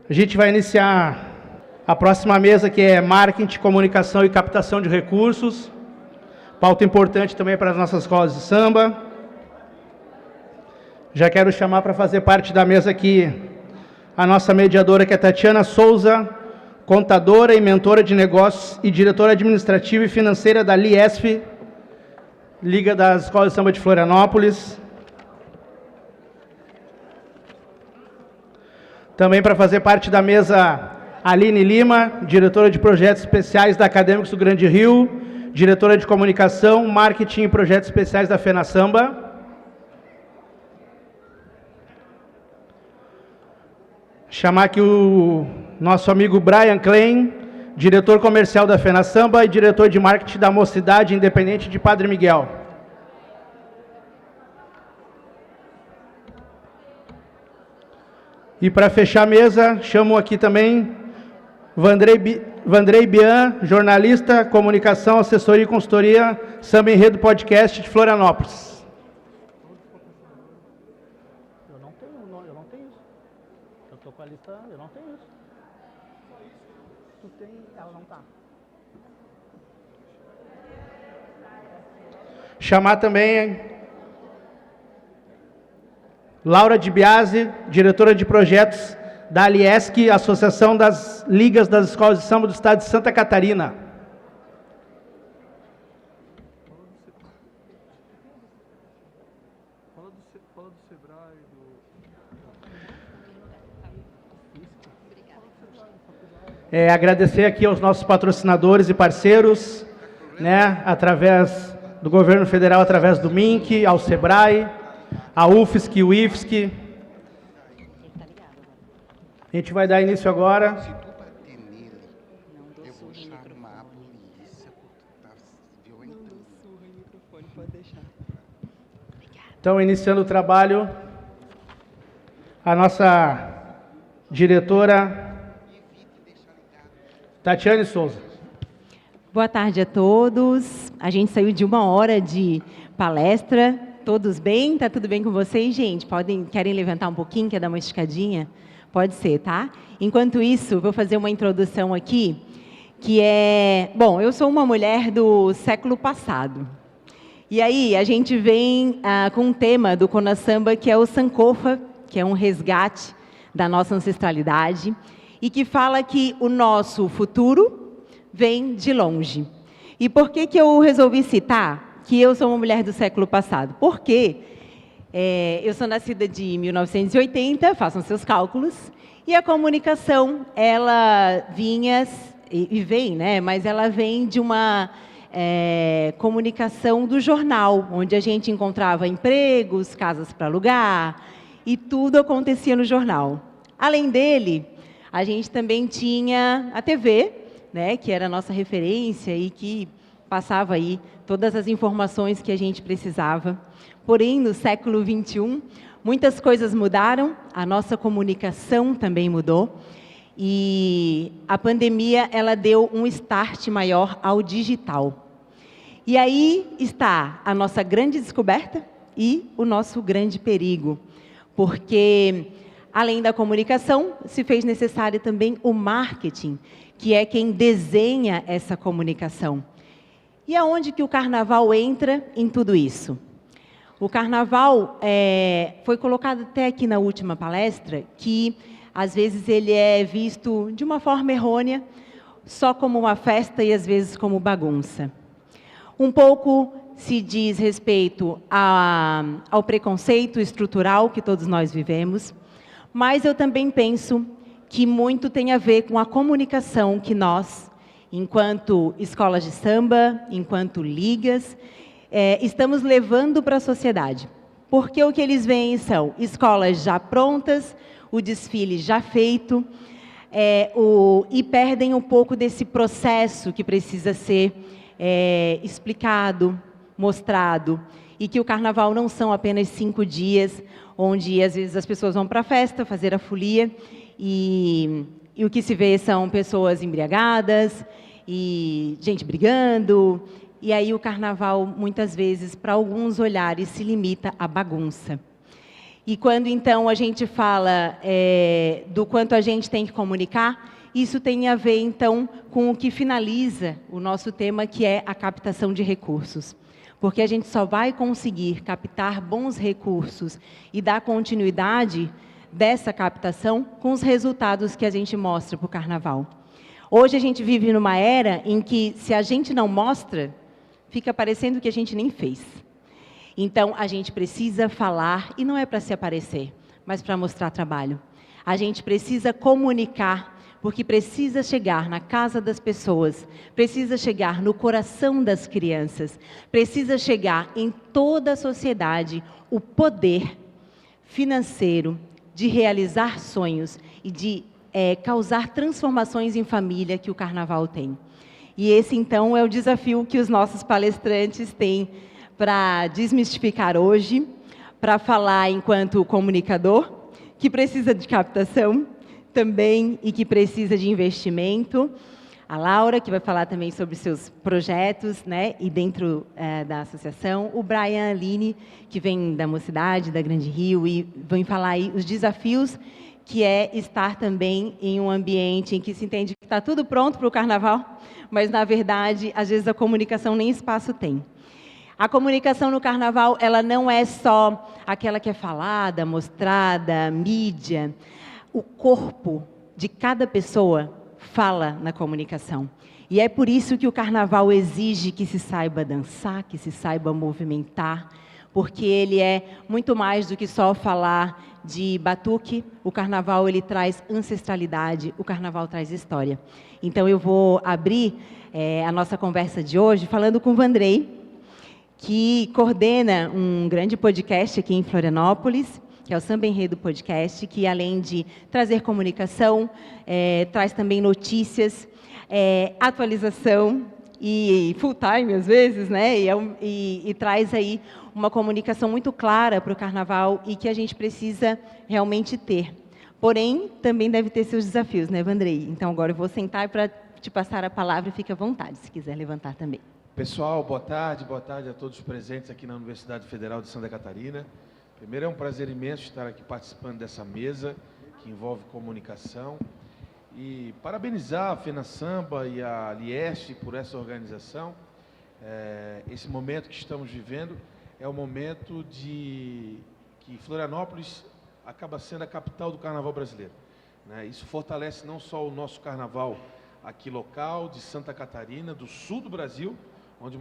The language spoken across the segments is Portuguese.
A gente vai iniciar a próxima mesa, que é marketing, comunicação e captação de recursos. Pauta importante também para as nossas escolas de samba. Já quero chamar para fazer parte da mesa aqui a nossa mediadora, que é Tatiana Souza, contadora e mentora de negócios e diretora administrativa e financeira da Liesf, Liga das Escolas de Samba de Florianópolis. Também para fazer parte da mesa, Aline Lima, diretora de projetos especiais da Acadêmicos do Grande Rio, diretora de comunicação, marketing e projetos especiais da FenaSamba. Chamar aqui o nosso amigo Brian Klein, diretor comercial da FenaSamba e diretor de marketing da Mocidade Independente de Padre Miguel. E para fechar a mesa, chamo aqui também Vandrei Bian, jornalista, comunicação, assessoria e consultoria, Samba Enredo Podcast de Florianópolis. Eu não tenho isso. Eu estou com a lista, eu não tenho isso. Tu tem, ela não está. Chamar também Laura Di Biase, diretora de projetos da Aliesc, Associação das Ligas das Escolas de Samba do Estado de Santa Catarina. Fala do Sebrae, Agradecer aqui aos nossos patrocinadores e parceiros, né, através do governo federal, através do MINC, ao Sebrae, a UFSC, o IFSC. A gente vai dar início agora. Se tu bater nele, eu vou chamar a polícia porque tu tá violentando. Não dou surra em microfone, pode deixar. Então, iniciando o trabalho, a nossa diretora, Tatiane Souza. Boa tarde a todos. A gente saiu de 1 hora de palestra. Todos bem? Tá tudo bem com vocês, gente? Querem levantar um pouquinho? Quer dar uma esticadinha? Pode ser, tá? Enquanto isso, vou fazer uma introdução aqui, que é... Bom, eu sou uma mulher do século passado. E aí, a gente vem com um tema do CONASAMBA, que é o Sankofa, que é um resgate da nossa ancestralidade, e que fala que o nosso futuro vem de longe. E por que que eu resolvi citar que eu sou uma mulher do século passado? Porque eu sou nascida de 1980, façam seus cálculos, e a comunicação, ela vinha, e vem, né? Mas ela vem de uma comunicação do jornal, onde a gente encontrava empregos, casas para alugar, e tudo acontecia no jornal. Além dele, a gente também tinha a TV, né? Que era a nossa referência e que passava aí todas as informações que a gente precisava. Porém, no século XXI, muitas coisas mudaram, a nossa comunicação também mudou, e a pandemia ela deu um start maior ao digital. E aí está a nossa grande descoberta e o nosso grande perigo, porque, além da comunicação, se fez necessário também o marketing, que é quem desenha essa comunicação. E aonde que o carnaval entra em tudo isso? O carnaval foi colocado até aqui na última palestra, que às vezes ele é visto de uma forma errônea, só como uma festa e às vezes como bagunça. Um pouco se diz respeito ao preconceito estrutural que todos nós vivemos, mas eu também penso que muito tem a ver com a comunicação que nós, enquanto escolas de samba, enquanto ligas, estamos levando para a sociedade. Porque o que eles veem são escolas já prontas, o desfile já feito, e perdem um pouco desse processo que precisa ser explicado, mostrado, e que o carnaval não são apenas 5 dias, onde às vezes as pessoas vão para a festa, fazer a folia, e o que se vê são pessoas embriagadas, e gente brigando, e aí o carnaval, muitas vezes, para alguns olhares, se limita à bagunça. E quando, então, a gente fala do quanto a gente tem que comunicar, isso tem a ver, então, com o que finaliza o nosso tema, que é a captação de recursos. Porque a gente só vai conseguir captar bons recursos e dar continuidade dessa captação com os resultados que a gente mostra para o Carnaval. Hoje a gente vive numa era em que, se a gente não mostra, fica parecendo que a gente nem fez. Então, a gente precisa falar, e não é para se aparecer, mas para mostrar trabalho. A gente precisa comunicar, porque precisa chegar na casa das pessoas, precisa chegar no coração das crianças, precisa chegar em toda a sociedade o poder financeiro de realizar sonhos e de causar transformações em família que o Carnaval tem. E esse, então, é o desafio que os nossos palestrantes têm para desmistificar hoje, para falar enquanto comunicador, que precisa de captação também e que precisa de investimento. A Laura, que vai falar também sobre seus projetos, né, e dentro da associação. O Brian Aline, que vem da Mocidade, da Grande Rio, e vão falar aí os desafios que é estar também em um ambiente em que se entende que está tudo pronto para o Carnaval, mas, na verdade, às vezes a comunicação nem espaço tem. A comunicação no Carnaval, ela não é só aquela que é falada, mostrada, mídia. O corpo de cada pessoa fala na comunicação. E é por isso que o Carnaval exige que se saiba dançar, que se saiba movimentar, porque ele é muito mais do que só falar de batuque. O Carnaval, ele traz ancestralidade, o Carnaval traz história. Então, eu vou abrir a nossa conversa de hoje falando com o Vandrei, que coordena um grande podcast aqui em Florianópolis, que é o Samba Enredo Podcast, que, além de trazer comunicação, traz também notícias, atualização e full time, às vezes, né? E traz aí uma comunicação muito clara para o Carnaval e que a gente precisa realmente ter. Porém, também deve ter seus desafios, né, Vandrei? Então, agora eu vou sentar para te passar a palavra, fique à vontade, se quiser levantar também. Pessoal, boa tarde a todos os presentes aqui na Universidade Federal de Santa Catarina. Primeiro, é um prazer imenso estar aqui participando dessa mesa que envolve comunicação e parabenizar a FENASAMBA e a Liesf por essa organização. Esse momento que estamos vivendo é o momento de que Florianópolis acaba sendo a capital do Carnaval brasileiro, né? Isso fortalece não só o nosso Carnaval aqui local, de Santa Catarina, do sul do Brasil, onde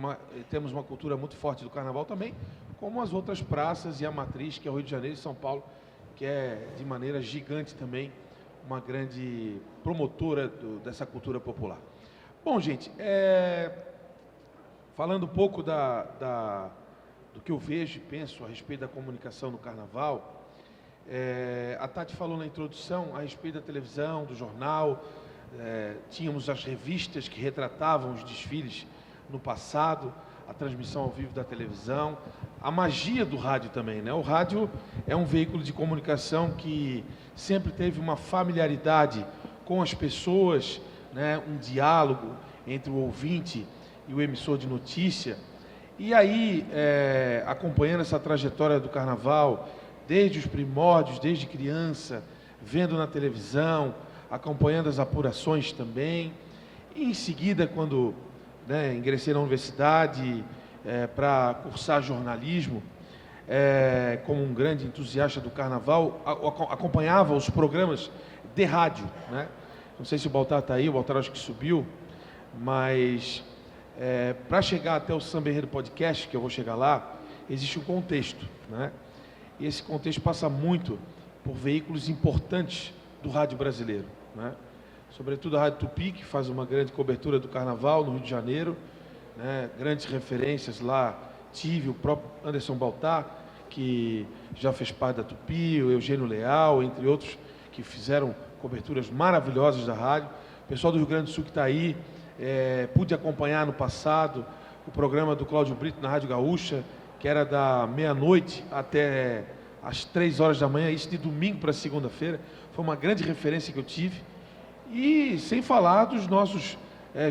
temos uma cultura muito forte do Carnaval também, como as outras praças e a matriz, que é o Rio de Janeiro e São Paulo, que é, de maneira gigante também, uma grande promotora dessa cultura popular. Bom, gente, falando um pouco do que eu vejo e penso a respeito da comunicação no Carnaval, a Tati falou na introdução a respeito da televisão, do jornal, tínhamos as revistas que retratavam os desfiles no passado, a transmissão ao vivo da televisão, a magia do rádio também, né? O rádio é um veículo de comunicação que sempre teve uma familiaridade com as pessoas, né? Um diálogo entre o ouvinte e o emissor de notícia. E aí, acompanhando essa trajetória do Carnaval, desde os primórdios, desde criança, vendo na televisão, acompanhando as apurações também, e em seguida, quando ingressei na universidade para cursar jornalismo, como um grande entusiasta do Carnaval, acompanhava os programas de rádio, né? Não sei se o Baltar está aí, o Baltar acho que subiu, mas para chegar até o Samba Enredo Podcast, que eu vou chegar lá, existe um contexto, né? E esse contexto passa muito por veículos importantes do rádio brasileiro, né? Sobretudo a Rádio Tupi, que faz uma grande cobertura do Carnaval no Rio de Janeiro, né? Grandes referências lá, tive o próprio Anderson Baltar, que já fez parte da Tupi, o Eugênio Leal, entre outros, que fizeram coberturas maravilhosas da rádio. O pessoal do Rio Grande do Sul que está aí, pude acompanhar no passado o programa do Cláudio Brito na Rádio Gaúcha, que era da meia-noite até às 3 horas da manhã, isso de domingo para segunda-feira. Foi uma grande referência que eu tive. E sem falar dos nossos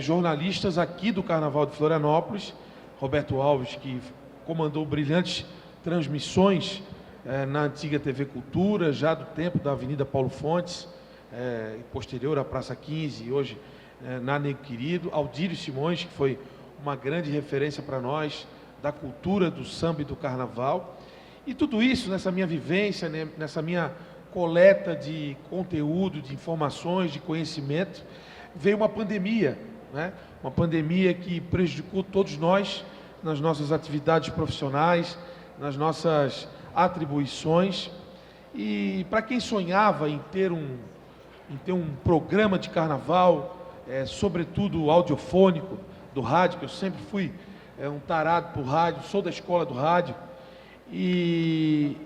jornalistas aqui do Carnaval de Florianópolis, Roberto Alves, que comandou brilhantes transmissões na antiga TV Cultura, já do tempo da Avenida Paulo Fontes, posterior à Praça 15, e hoje na Nego Querido. Aldírio Simões, que foi uma grande referência para nós, da cultura do samba e do carnaval. E tudo isso, nessa minha vivência, né, nessa minha coleta de conteúdo, de informações, de conhecimento, veio uma pandemia, né? Uma pandemia que prejudicou todos nós nas nossas atividades profissionais, nas nossas atribuições. E para quem sonhava em ter um programa de carnaval, sobretudo audiofônico, do rádio, que eu sempre fui um tarado por rádio, sou da escola do rádio, e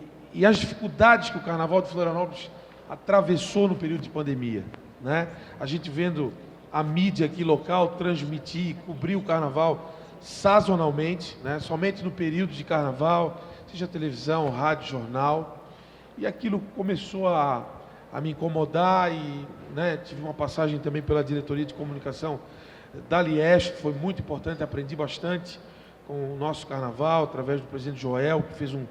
as dificuldades que o Carnaval de Florianópolis atravessou no período de pandemia, né? A gente vendo a mídia aqui local transmitir, cobrir o Carnaval sazonalmente, né? Somente no período de Carnaval, seja televisão, rádio, jornal, e aquilo começou a me incomodar e, né, tive uma passagem também pela diretoria de comunicação da Lies, que foi muito importante, aprendi bastante com o nosso carnaval, através do presidente Joel, que fez um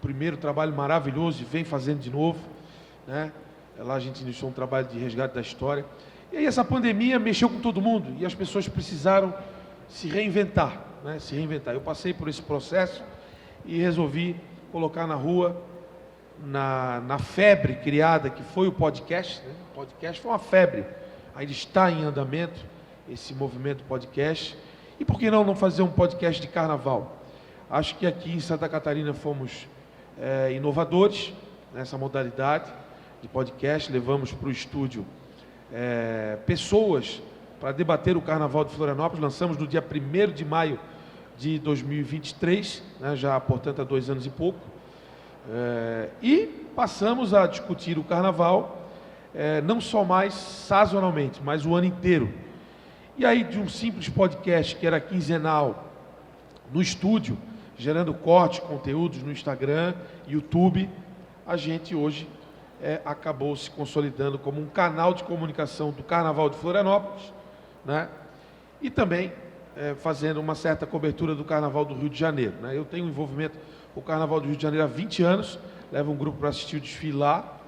primeiro trabalho maravilhoso e vem fazendo de novo, né? Lá a gente iniciou um trabalho de resgate da história. E aí essa pandemia mexeu com todo mundo e as pessoas precisaram se reinventar, né? Se reinventar. Eu passei por esse processo e resolvi colocar na rua, na febre criada, que foi o podcast, né? O podcast foi uma febre, ainda está em andamento esse movimento podcast. E por que não fazer um podcast de carnaval? Acho que aqui em Santa Catarina fomos inovadores nessa modalidade de podcast. Levamos para o estúdio pessoas para debater o Carnaval de Florianópolis. Lançamos no dia 1º de maio de 2023, né, já portanto há 2 anos e pouco. E passamos a discutir o Carnaval não só mais sazonalmente, mas o ano inteiro. E aí, de um simples podcast que era quinzenal no estúdio, gerando cortes, conteúdos no Instagram, YouTube, a gente hoje acabou se consolidando como um canal de comunicação do Carnaval de Florianópolis, né? E também fazendo uma certa cobertura do Carnaval do Rio de Janeiro, né? Eu tenho envolvimento com o Carnaval do Rio de Janeiro há 20 anos, levo um grupo para assistir o desfile lá,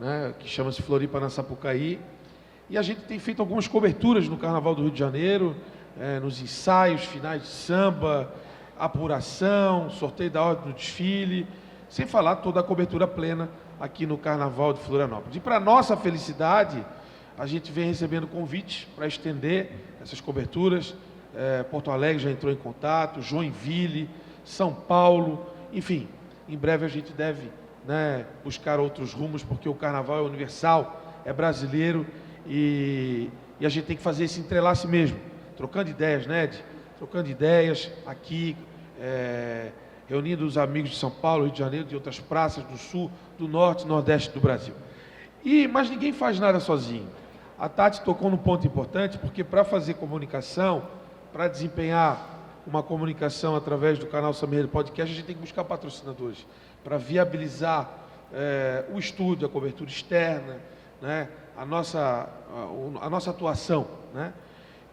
né, que chama-se Floripa na Sapucaí. E a gente tem feito algumas coberturas no Carnaval do Rio de Janeiro, nos ensaios, finais de samba, apuração, sorteio da ordem do desfile, sem falar toda a cobertura plena aqui no Carnaval de Florianópolis. E para nossa felicidade, a gente vem recebendo convites para estender essas coberturas. Porto Alegre já entrou em contato, Joinville, São Paulo, enfim, em breve a gente deve, né, buscar outros rumos, porque o Carnaval é universal, é brasileiro. E a gente tem que fazer esse entrelace mesmo, trocando ideias, né, Ed? Trocando ideias aqui, reunindo os amigos de São Paulo, Rio de Janeiro, de outras praças do Sul, do Norte e Nordeste do Brasil. Mas ninguém faz nada sozinho. A Tati tocou num ponto importante, porque para fazer comunicação, para desempenhar uma comunicação através do canal Samba Enredo Podcast, a gente tem que buscar patrocinadores, para viabilizar o estúdio, a cobertura externa, né? A nossa atuação, né?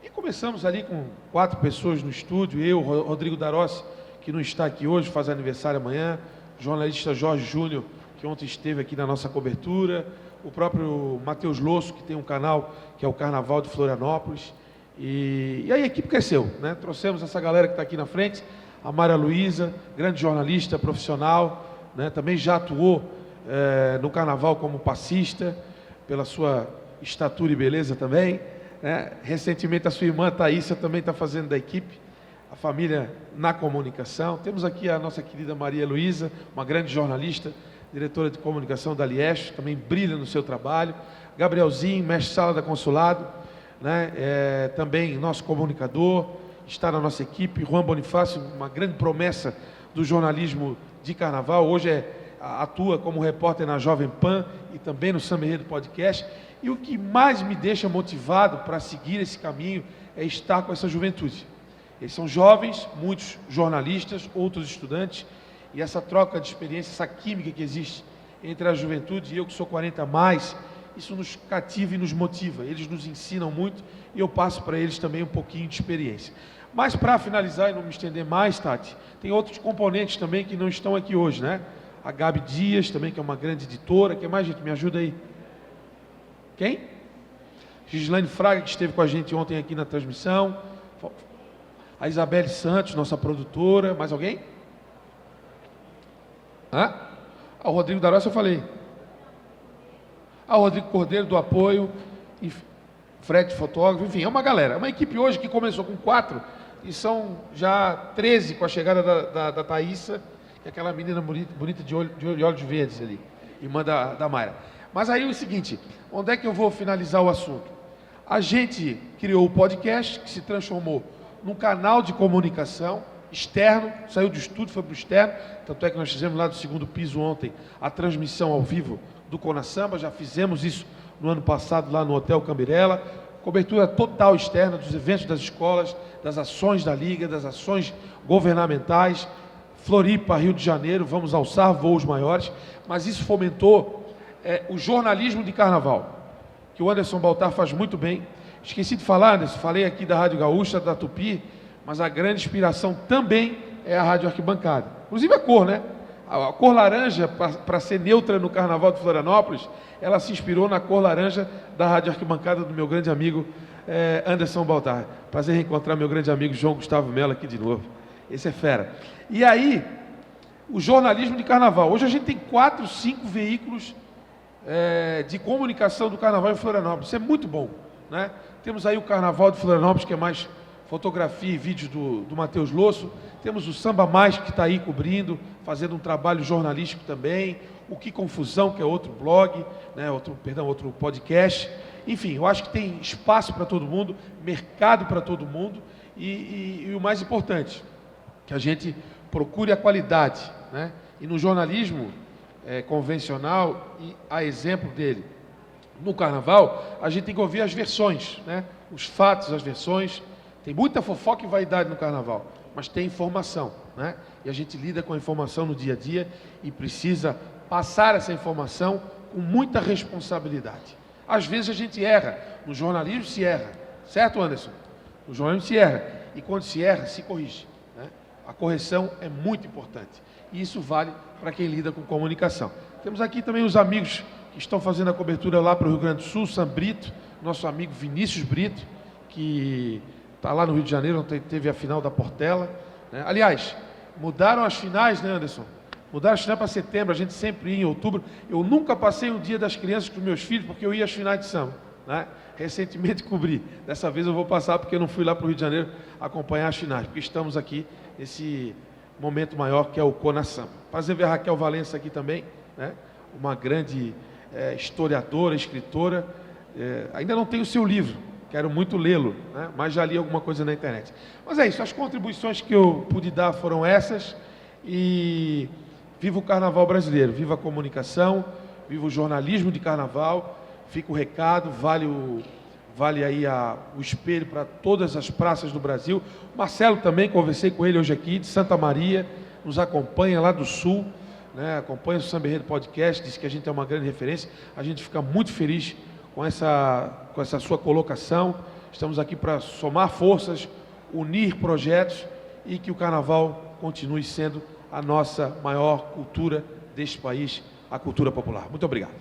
E começamos ali com 4 pessoas no estúdio, eu, Rodrigo Darossi, que não está aqui hoje, faz aniversário amanhã, o jornalista Jorge Júnior, que ontem esteve aqui na nossa cobertura, o próprio Matheus Losso, que tem um canal que é o Carnaval de Florianópolis, e aí a equipe cresceu, né? Trouxemos essa galera que está aqui na frente, a Maria Luísa, grande jornalista profissional, né? Também já atuou no Carnaval como passista, pela sua estatura e beleza também, né? Recentemente a sua irmã Thaísa também está fazendo da equipe, a família na comunicação. Temos aqui a nossa querida Maria Luísa, uma grande jornalista, diretora de comunicação da Lies, também brilha no seu trabalho. Gabrielzinho, mestre-sala da Consulado, né? Também nosso comunicador, está na nossa equipe. Juan Bonifácio, uma grande promessa do jornalismo de Carnaval, hoje atua como repórter na Jovem Pan e também no Samba Enredo Podcast. E o que mais me deixa motivado para seguir esse caminho é estar com essa juventude. Eles são jovens, muitos jornalistas, outros estudantes, e essa troca de experiência, essa química que existe entre a juventude e eu que sou 40 a mais, isso nos cativa e nos motiva. Eles nos ensinam muito e eu passo para eles também um pouquinho de experiência. Mas para finalizar e não me estender mais, Tati, tem outros componentes também que não estão aqui hoje, né? A Gabi Dias também, que é uma grande editora. Quem mais, gente? Me ajuda aí. Quem? Gislaine Fraga, que esteve com a gente ontem aqui na transmissão. A Isabelle Santos, nossa produtora. Mais alguém? Hã? O Rodrigo Darossi eu falei. O Rodrigo Cordeiro do apoio. E Fred Fotógrafo. Enfim, é uma galera. É uma equipe hoje que começou com 4 e são já 13 com a chegada da Thaísa, que é aquela menina bonita de olhos verdes ali, irmã da Mayra. Mas aí é o seguinte, onde é que eu vou finalizar o assunto? A gente criou o podcast, que se transformou num canal de comunicação externo, saiu do estúdio, foi para o externo, tanto é que nós fizemos lá do 2º piso ontem a transmissão ao vivo do Conasamba, já fizemos isso no ano passado lá no Hotel Cambirela, cobertura total externa dos eventos das escolas, das ações da Liga, das ações governamentais, Floripa, Rio de Janeiro, vamos alçar voos maiores, mas isso fomentou o jornalismo de carnaval, que o Anderson Baltar faz muito bem. Esqueci de falar, Anderson, falei aqui da Rádio Gaúcha, da Tupi, mas a grande inspiração também é a Rádio Arquibancada. Inclusive a cor, né? A cor laranja, para ser neutra no Carnaval de Florianópolis, ela se inspirou na cor laranja da Rádio Arquibancada do meu grande amigo Anderson Baltar. Prazer reencontrar meu grande amigo João Gustavo Mello aqui de novo. Esse é fera. E aí, o jornalismo de Carnaval. Hoje a gente tem 4, 5 veículos de comunicação do Carnaval em Florianópolis. Isso é muito bom, né? Temos aí o Carnaval de Florianópolis, que é mais fotografia e vídeos do Matheus Losso. Temos o Samba Mais, que está aí cobrindo, fazendo um trabalho jornalístico também. O Que Confusão, que é outro blog, né? outro podcast. Enfim, eu acho que tem espaço para todo mundo, mercado para todo mundo. E o mais importante, que a gente procure a qualidade, né? E no jornalismo convencional, e a exemplo dele, no Carnaval, a gente tem que ouvir as versões, né? Os fatos, as versões. Tem muita fofoca e vaidade no Carnaval, mas tem informação, né? E a gente lida com a informação no dia a dia e precisa passar essa informação com muita responsabilidade. Às vezes a gente erra, no jornalismo se erra, certo, Anderson? No jornalismo se erra, e quando se erra, se corrige, né? A correção é muito importante, e isso vale para quem lida com comunicação. Temos aqui também os amigos que estão fazendo a cobertura lá para o Rio Grande do Sul, Sam Brito, nosso amigo Vinícius Brito, que está lá no Rio de Janeiro, onde teve a final da Portela, né? Aliás, mudaram as finais, né, Anderson? Mudaram as finais para setembro, a gente sempre ia em outubro. Eu nunca passei um dia das crianças com meus filhos, porque eu ia às finais de samba, né? Recentemente cobri. Dessa vez eu vou passar, porque eu não fui lá para o Rio de Janeiro acompanhar as finais, porque estamos aqui nesse momento maior, que é o Conasamba. Prazer ver a Raquel Valença aqui também, né? Uma grande historiadora, escritora. Ainda não tenho o seu livro, quero muito lê-lo, né? Mas já li alguma coisa na internet. Mas é isso, as contribuições que eu pude dar foram essas. E viva o Carnaval brasileiro, viva a comunicação, viva o jornalismo de Carnaval. Fica o recado, vale aí o espelho para todas as praças do Brasil. Marcelo também, conversei com ele hoje aqui, de Santa Maria, nos acompanha lá do Sul, né? Acompanha o Samba Enredo Podcast, disse que a gente é uma grande referência. A gente fica muito feliz com essa sua colocação. Estamos aqui para somar forças, unir projetos e que o Carnaval continue sendo a nossa maior cultura deste país, a cultura popular. Muito obrigado.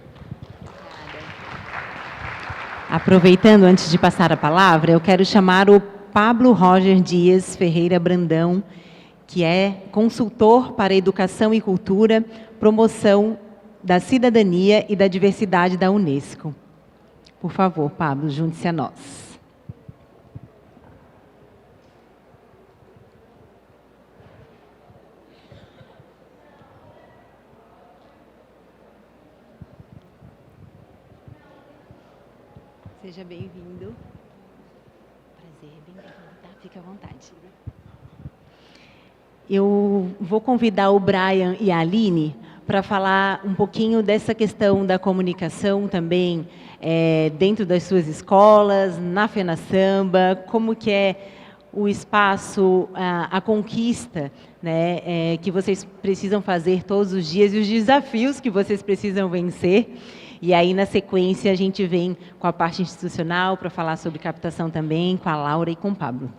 Aproveitando, antes de passar a palavra, eu quero chamar o Pablo Roger Dias Ferreira Brandão, que é consultor para Educação e Cultura, promoção da cidadania e da diversidade da Unesco. Por favor, Pablo, junte-se a nós. Seja bem-vindo. Prazer, bem-vindo, tá? Fique à vontade. Eu vou convidar o Brian e a Aline para falar um pouquinho dessa questão da comunicação também, dentro das suas escolas, na FenaSamba, como que é o espaço, a conquista, né, que vocês precisam fazer todos os dias e os desafios que vocês precisam vencer. E aí, na sequência, a gente vem com a parte institucional para falar sobre captação também, com a Laura e com o Pablo.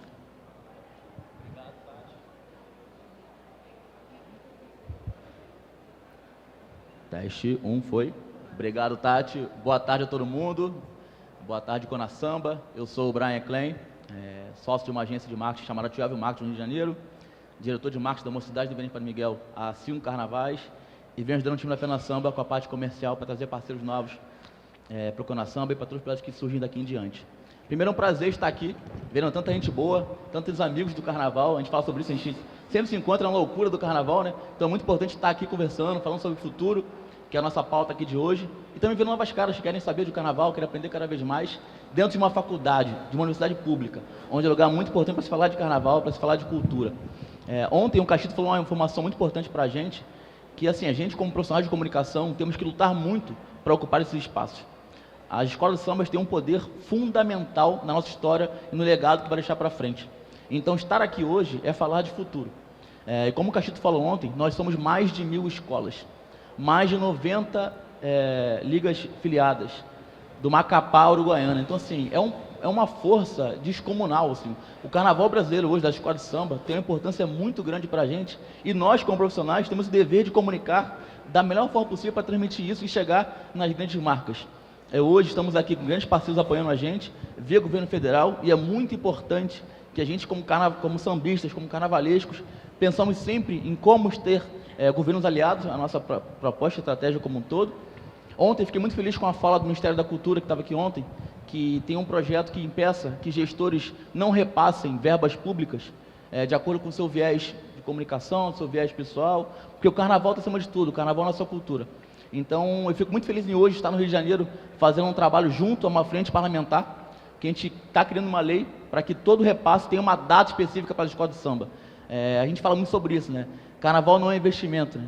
Teste 1 foi. Obrigado, Tati. Boa tarde a todo mundo. Boa tarde, Cona Samba. Eu sou o Brian Klein, sócio de uma agência de marketing chamada Tiago Marketing no Rio de Janeiro, diretor de marketing da Mocidade do Benito Padre Miguel há 5 carnavais e venho ajudando o time da Cona Samba com a parte comercial para trazer parceiros novos para o Cona Samba e para todos os projetos que surgem daqui em diante. Primeiro é um prazer estar aqui, vendo tanta gente boa, tantos amigos do Carnaval. A gente fala sobre isso, a gente sempre se encontra na loucura do Carnaval, né? Então é muito importante estar aqui conversando, falando sobre o futuro, que é a nossa pauta aqui de hoje, e também vendo novas caras que querem saber do Carnaval, querem aprender cada vez mais, dentro de uma faculdade, de uma universidade pública, onde é um lugar muito importante para se falar de Carnaval, para se falar de cultura. Ontem o Cachito falou uma informação muito importante para a gente, que assim, a gente como profissionais de comunicação temos que lutar muito para ocupar esses espaços. As escolas de sambas têm um poder fundamental na nossa história e no legado que vai deixar para frente. Então estar aqui hoje é falar de futuro. E como o Cachito falou ontem, nós somos mais de 1000 escolas. Mais de 90 ligas filiadas do Macapá uruguaiana. Então, assim, é uma força descomunal. Assim. O Carnaval brasileiro hoje, da escola de samba, tem uma importância muito grande para a gente e nós, como profissionais, temos o dever de comunicar da melhor forma possível para transmitir isso e chegar nas grandes marcas. Hoje estamos aqui com grandes parceiros apoiando a gente, via governo federal, e é muito importante que a gente, como sambistas, como carnavalescos, pensamos sempre em como ter governos aliados, a nossa proposta e estratégia como um todo. Ontem fiquei muito feliz com a fala do Ministério da Cultura, que estava aqui ontem, que tem um projeto que impeça que gestores não repassem verbas públicas de acordo com o seu viés de comunicação, seu viés pessoal, porque o Carnaval está acima de tudo, o Carnaval é a nossa cultura. Então, eu fico muito feliz em hoje estar no Rio de Janeiro fazendo um trabalho junto a uma frente parlamentar, que a gente está criando uma lei para que todo repasse tenha uma data específica para as escolas de samba. A gente fala muito sobre isso, né? Carnaval não é investimento, né?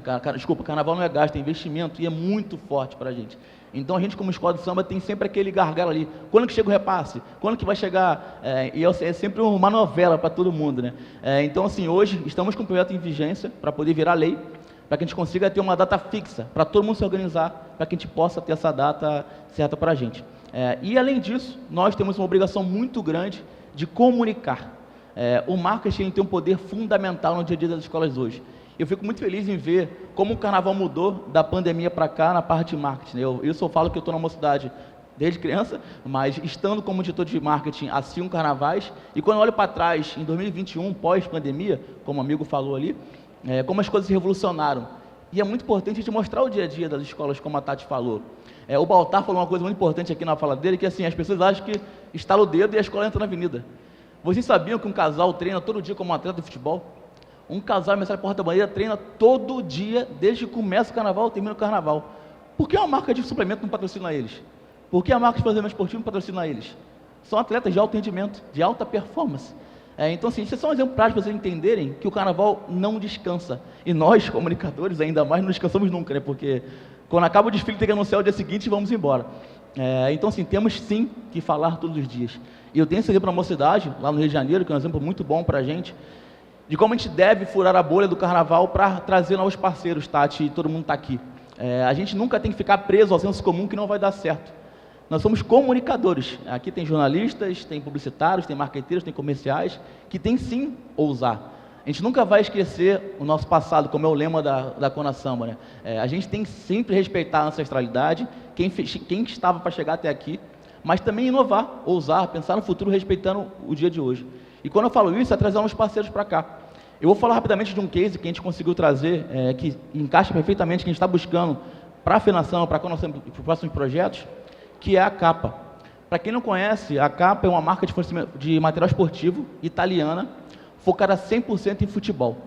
Carnaval não é gasto, é investimento e é muito forte para a gente. Então, a gente como escola de samba tem sempre aquele gargalo ali. Quando que chega o repasse? Quando que vai chegar? E é sempre uma novela para todo mundo, né? Então, assim, hoje estamos com o projeto em vigência para poder virar lei, para que a gente consiga ter uma data fixa, para todo mundo se organizar, para que a gente possa ter essa data certa para a gente. E, além disso, nós temos uma obrigação muito grande de comunicar. O marketing tem um poder fundamental no dia a dia das escolas hoje. Eu fico muito feliz em ver como o Carnaval mudou da pandemia para cá na parte de marketing. Eu só falo que eu estou na Mocidade desde criança, mas estando como diretor de marketing há 5 carnavais, e quando eu olho para trás, em 2021, pós-pandemia, como o amigo falou ali, como as coisas se revolucionaram. E é muito importante a gente mostrar o dia a dia das escolas, como a Tati falou. O Baltar falou uma coisa muito importante aqui na fala dele, que assim, as pessoas acham que estala o dedo e a escola entra na avenida. Vocês sabiam que um casal treina todo dia como um atleta de futebol? Um casal, Mestre Porta-Bandeira, treina todo dia, desde que começa o Carnaval, termina o Carnaval. Por que uma marca de suplemento não patrocina eles? Por que a marca de planejamento esportivo não patrocina eles? São atletas de alto rendimento, de alta performance. Então, assim, isso é só um exemplo prático para vocês entenderem que o Carnaval não descansa. E nós, comunicadores, ainda mais, não descansamos nunca, né? Porque quando acaba o desfile, tem que anunciar o dia seguinte e vamos embora. Então, assim, temos sim que falar todos os dias. E eu tenho esse exemplo na Mocidade, lá no Rio de Janeiro, que é um exemplo muito bom para a gente, de como a gente deve furar a bolha do Carnaval para trazer novos parceiros, Tati, e todo mundo está aqui. A gente nunca tem que ficar preso ao senso comum, que não vai dar certo. Nós somos comunicadores. Aqui tem jornalistas, tem publicitários, tem marqueteiros, tem comerciais, que tem sim ousar. A gente nunca vai esquecer o nosso passado, como é o lema da Cona Samba, né? A gente tem que sempre respeitar a ancestralidade, quem estava para chegar até aqui, mas também inovar, ousar, pensar no futuro respeitando o dia de hoje. E quando eu falo isso, é trazer uns parceiros para cá. Eu vou falar rapidamente de um case que a gente conseguiu trazer, que encaixa perfeitamente, que a gente está buscando para a Fenação, para os próximos projetos, que é a Capa. Para quem não conhece, a Capa é uma marca de material esportivo italiana, focada 100% em futebol.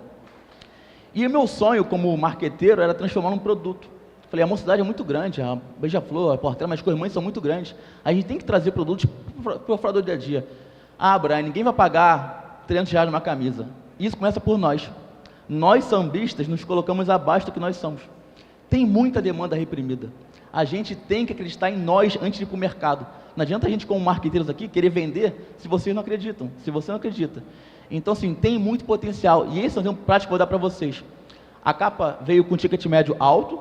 E o meu sonho como marqueteiro era transformar num produto. Falei, a Mocidade é muito grande, a Beija-Flor, a Portela, mas as corrimães são muito grandes. A gente tem que trazer produtos para o fora do dia a dia. Brian, ninguém vai pagar R$300 numa camisa. Isso começa por nós. Nós, sambistas, nos colocamos abaixo do que nós somos. Tem muita demanda reprimida. A gente tem que acreditar em nós antes de ir para o mercado. Não adianta a gente, como marqueteiros aqui, querer vender se vocês não acreditam, se você não acredita. Então, assim, tem muito potencial. E esse é um exemplo prático que eu vou dar para vocês. A Capa veio com ticket médio alto,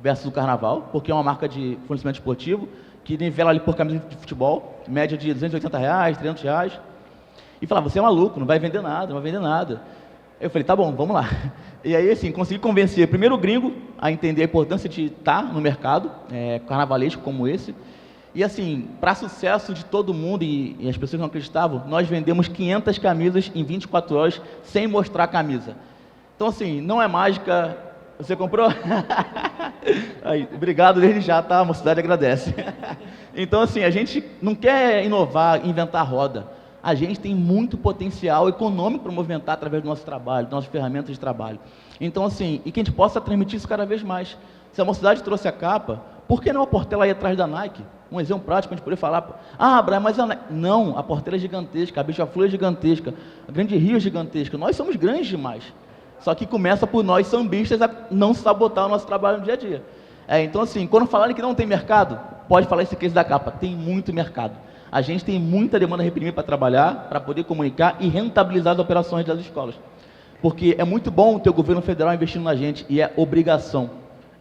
versus o Carnaval, porque é uma marca de fornecimento esportivo, que nivela ali por camisa de futebol, média de R$280, R$300. E fala, você é maluco, não vai vender nada, não vai vender nada. Eu falei, tá bom, vamos lá. E aí, assim, consegui convencer primeiro o gringo a entender a importância de estar no mercado carnavalesco como esse. E assim, para sucesso de todo mundo e as pessoas não acreditavam, nós vendemos 500 camisas em 24 horas sem mostrar a camisa. Então, assim, não é mágica. Você comprou? Aí, obrigado desde já, tá? A mocidade agradece. Então, assim, a gente não quer inovar, inventar roda. A gente tem muito potencial econômico para movimentar através do nosso trabalho, das nossas ferramentas de trabalho. Então, assim, e que a gente possa transmitir isso cada vez mais. Se a mocidade trouxe a capa, por que não a Portela ir atrás da Nike? Um exemplo prático para a gente poder falar, Brian, mas a Nike... Não, a Portela é gigantesca, a Beija-Flor é gigantesca, a Grande Rio é gigantesca, nós somos grandes demais. Só que começa por nós, sambistas, a não sabotar o nosso trabalho no dia a dia. Então, assim, quando falarem que não tem mercado, pode falar esse case da capa, tem muito mercado. A gente tem muita demanda reprimida para trabalhar, para poder comunicar e rentabilizar as operações das escolas. Porque é muito bom ter o governo federal investindo na gente, e é obrigação.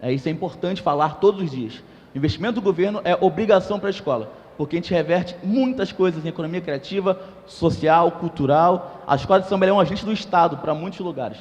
Isso é importante falar todos os dias. O investimento do governo é obrigação para a escola, porque a gente reverte muitas coisas em economia criativa, social, cultural. A escola de samba é um agente do Estado para muitos lugares.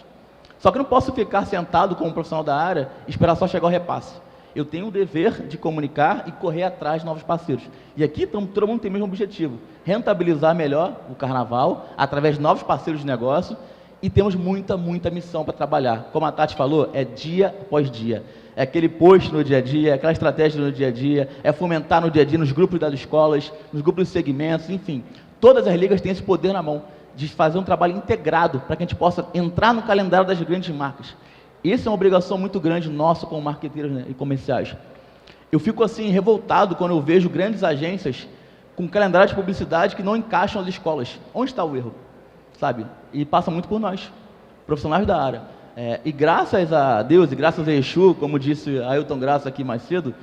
Só que eu não posso ficar sentado como profissional da área e esperar só chegar o repasse. Eu tenho o dever de comunicar e correr atrás de novos parceiros. E aqui todo mundo tem o mesmo objetivo, rentabilizar melhor o carnaval, através de novos parceiros de negócio, e temos muita missão para trabalhar. Como a Tati falou, é dia após dia. É aquele post no dia a dia, é aquela estratégia no dia a dia, é fomentar no dia a dia nos grupos das escolas, nos grupos de segmentos, enfim. Todas as ligas têm esse poder na mão de fazer um trabalho integrado para que a gente possa entrar no calendário das grandes marcas. Essa é uma obrigação muito grande nossa como marqueteiros, né, e comerciais. Eu fico assim revoltado quando eu vejo grandes agências com calendário de publicidade que não encaixam as escolas. Onde está o erro? Sabe? E passa muito por nós, profissionais da área. E graças a Deus e graças a Exu, como disse Ailton Graça aqui mais cedo,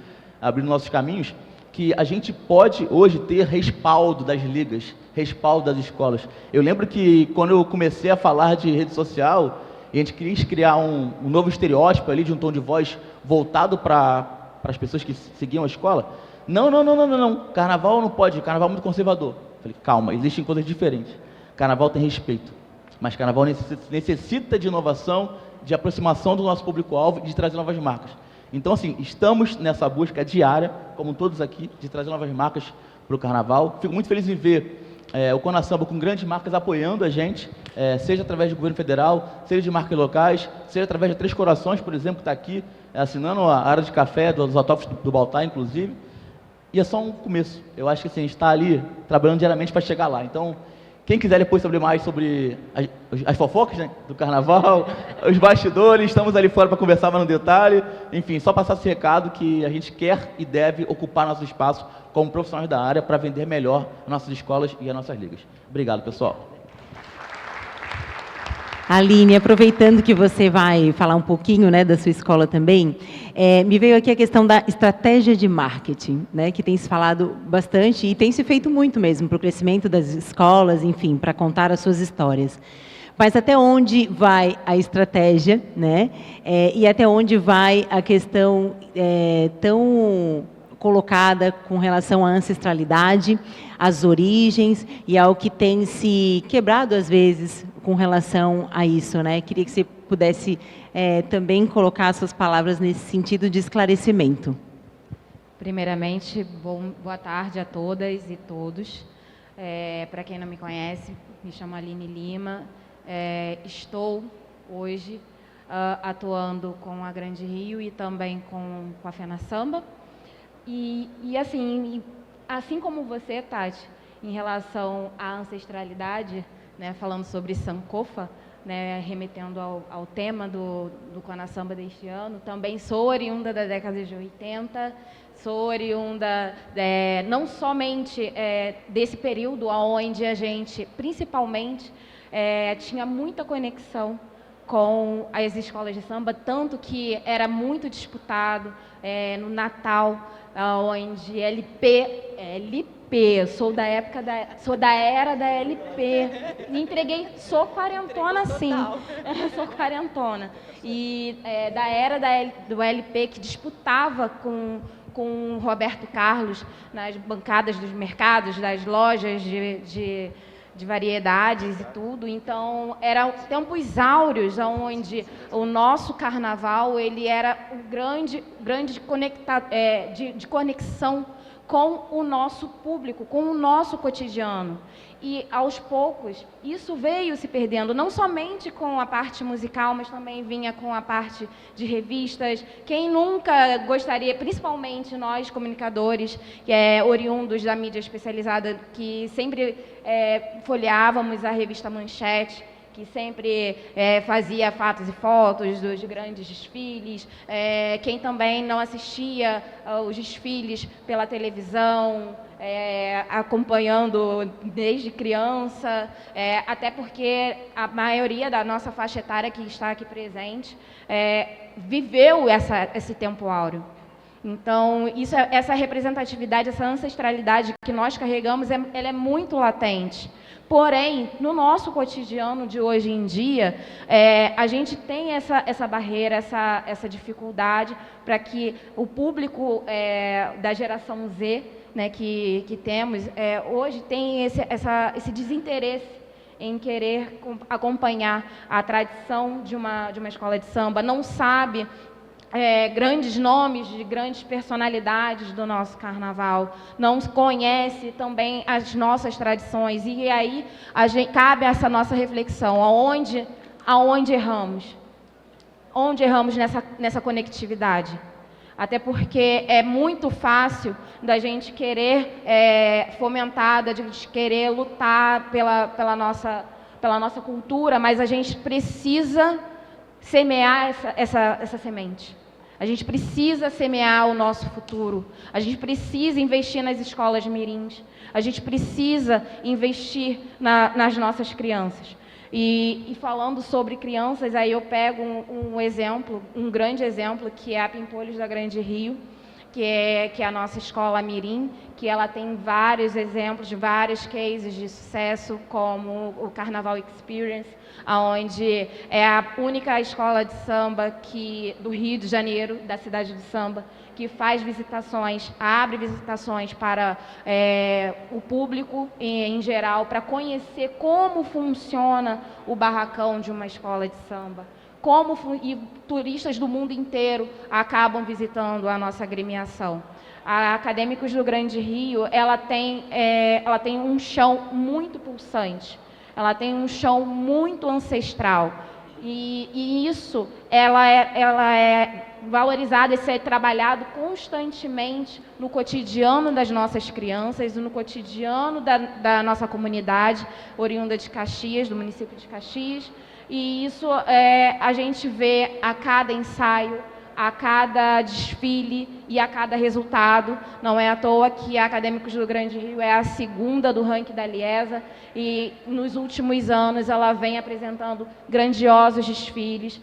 abrindo nossos caminhos, que a gente pode hoje ter respaldo das ligas, respaldo das escolas. Eu lembro que quando eu comecei a falar de rede social, a gente quis criar um novo estereótipo ali de um tom de voz voltado para as pessoas que seguiam a escola. Não, carnaval não pode, carnaval é muito conservador. Falei, calma, existem coisas diferentes. Carnaval tem respeito, mas carnaval necessita de inovação, de aproximação do nosso público-alvo e de trazer novas marcas. Então, assim, estamos nessa busca diária, como todos aqui, de trazer novas marcas para o carnaval. Fico muito feliz em ver o Conasamba com grandes marcas apoiando a gente, seja através do governo federal, seja de marcas locais, seja através de Três Corações, por exemplo, que está aqui assinando a área de café dos autógrafos do Baltar, inclusive. E é só um começo. Eu acho que assim, a gente está ali trabalhando diariamente para chegar lá. Então, quem quiser depois saber mais sobre as fofocas, né, do carnaval, os bastidores, estamos ali fora para conversar mais no detalhe. Enfim, só passar esse recado que a gente quer e deve ocupar nosso espaço como profissionais da área para vender melhor nossas escolas e as nossas ligas. Obrigado, pessoal. Aline, aproveitando que você vai falar um pouquinho, né, da sua escola também, me veio aqui a questão da estratégia de marketing, né, que tem se falado bastante e tem se feito muito mesmo para o crescimento das escolas, enfim, para contar as suas histórias. Mas até onde vai a estratégia, né, e até onde vai a questão tão colocada com relação à ancestralidade, às origens e ao que tem se quebrado às vezes com relação a isso, né? Queria que você pudesse também colocar suas palavras nesse sentido de esclarecimento. Primeiramente, boa tarde a todas e todos. Para quem não me conhece, me chamo Aline Lima. Estou hoje atuando com a Grande Rio e também com a Fena Samba. E assim como você, Tati, em relação à ancestralidade, né, falando sobre Sankofa, né, remetendo ao tema do Conasamba deste ano, também sou oriunda da década de 80, sou oriunda não somente desse período onde a gente, principalmente, tinha muita conexão com as escolas de samba, tanto que era muito disputado no Natal, onde LP, sou da era da LP, me entreguei, sou quarentona sim, sou quarentona, e da era do LP que disputava com Roberto Carlos nas bancadas dos mercados, das lojas de de variedades e tudo. Então, eram tempos áureos, onde o nosso carnaval ele era um grande de conexão com o nosso público, com o nosso cotidiano. E, aos poucos, isso veio se perdendo, não somente com a parte musical, mas também vinha com a parte de revistas. Quem nunca gostaria, principalmente nós, comunicadores, oriundos da mídia especializada, que sempre folheávamos a revista Manchete, que sempre fazia fatos e fotos dos grandes desfiles, quem também não assistia os desfiles pela televisão, acompanhando desde criança, até porque a maioria da nossa faixa etária que está aqui presente viveu esse tempo áureo. Então, essa representatividade, essa ancestralidade que nós carregamos, ela é muito latente. Porém, no nosso cotidiano de hoje em dia, a gente tem essa barreira, essa dificuldade para que o público da geração Z, né, que temos, hoje tem esse desinteresse em querer acompanhar a tradição de uma escola de samba, não sabe grandes nomes de grandes personalidades do nosso carnaval, não conhece também as nossas tradições. E aí cabe essa nossa reflexão, aonde erramos? Onde erramos nessa conectividade? Até porque é muito fácil da gente querer fomentar, da gente querer lutar pela nossa cultura, mas a gente precisa semear essa semente. A gente precisa semear o nosso futuro. A gente precisa investir nas escolas mirins. A gente precisa investir nas nossas crianças. E falando sobre crianças, aí eu pego um exemplo, um grande exemplo, que é a Pimpolhos da Grande Rio, que é a nossa escola mirim, que ela tem vários exemplos de vários cases de sucesso, como o Carnaval Experience, onde é a única escola de samba do Rio de Janeiro, da cidade do samba, que faz visitações, abre visitações para o público em geral, para conhecer como funciona o barracão de uma escola de samba. E turistas do mundo inteiro acabam visitando a nossa agremiação. A Acadêmicos do Grande Rio, ela tem um chão muito pulsante, ela tem um chão muito ancestral. E isso ela é valorizado, isso é trabalhado constantemente no cotidiano das nossas crianças, no cotidiano da nossa comunidade oriunda de Caxias, do município de Caxias. E isso a gente vê a cada ensaio, a cada desfile e a cada resultado. Não é à toa que a Acadêmicos do Grande Rio é a segunda do ranking da Liesa, e nos últimos anos ela vem apresentando grandiosos desfiles,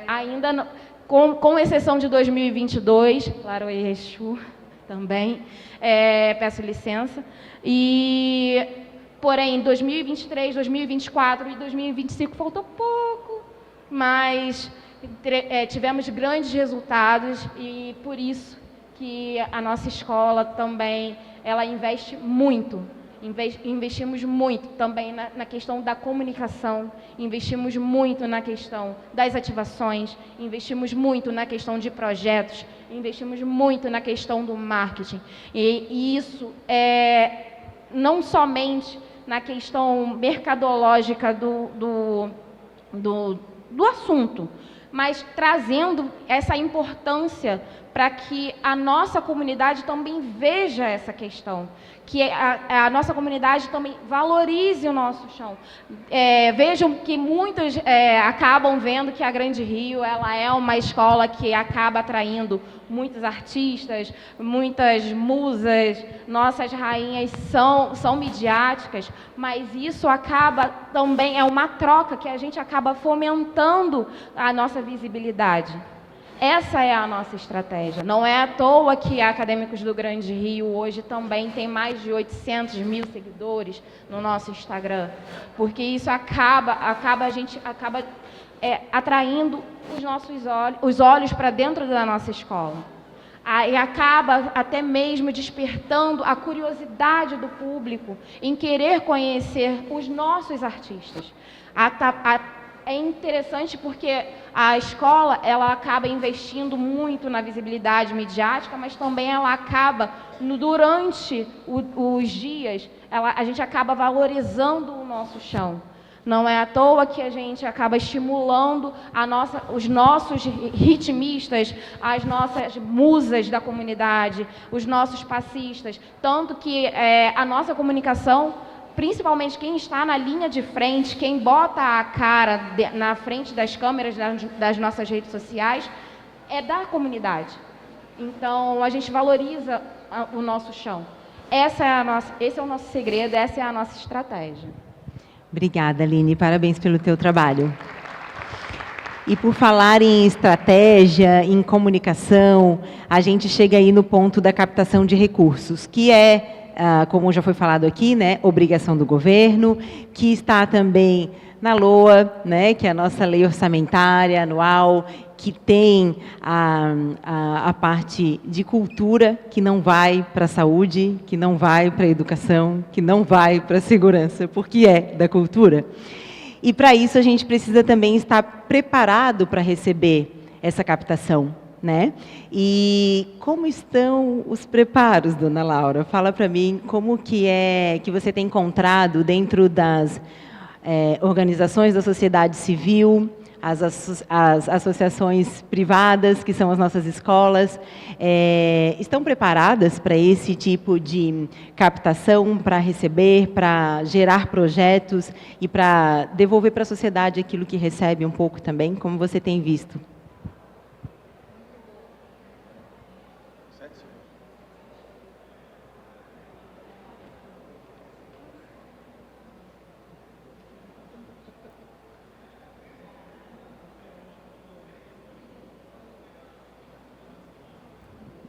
ainda com exceção de 2022, claro, o Exu também, peço licença, porém, em 2023, 2024 e 2025 faltou pouco, mas tivemos grandes resultados, e por isso que a nossa escola também ela investe muito. Investimos muito também na questão da comunicação, investimos muito na questão das ativações, investimos muito na questão de projetos, investimos muito na questão do marketing. E isso não somente na questão mercadológica do assunto, mas trazendo essa importância para que a nossa comunidade também veja essa questão, que a nossa comunidade também valorize o nosso chão. Vejam que muitos acabam vendo que a Grande Rio ela é uma escola que acaba atraindo muitos artistas, muitas musas, nossas rainhas são midiáticas, mas isso acaba também, é uma troca que a gente acaba fomentando a nossa visibilidade. Essa é a nossa estratégia. Não é à toa que a Acadêmicos do Grande Rio hoje também tem mais de 800 mil seguidores no nosso Instagram, porque isso a gente acaba atraindo os olhos para dentro da nossa escola. E acaba até mesmo despertando a curiosidade do público em querer conhecer os nossos artistas. É interessante porque a escola ela acaba investindo muito na visibilidade midiática, mas também ela acaba, durante os dias, a gente acaba valorizando o nosso chão. Não é à toa que a gente acaba estimulando os nossos ritmistas, as nossas musas da comunidade, os nossos passistas. Tanto que a nossa comunicação, principalmente quem está na linha de frente, quem bota a cara na frente das câmeras das nossas redes sociais, é da comunidade. Então, a gente valoriza o nosso chão. Esse é o nosso segredo, essa é a nossa estratégia. Obrigada, Aline. Parabéns pelo teu trabalho. E por falar em estratégia, em comunicação, a gente chega aí no ponto da captação de recursos, que é, como já foi falado aqui, né, obrigação do governo, que está também na LOA, né, que é a nossa lei orçamentária anual, que tem a parte de cultura, que não vai para a saúde, que não vai para a educação, que não vai para a segurança, porque é da cultura. E para isso a gente precisa também estar preparado para receber essa captação, né? E como estão os preparos, dona Laura? Fala para mim como que é que você tem encontrado dentro das organizações da sociedade civil, as associações privadas, que são as nossas escolas, estão preparadas para esse tipo de captação, para receber, para gerar projetos e para devolver para a sociedade aquilo que recebe um pouco também, como você tem visto?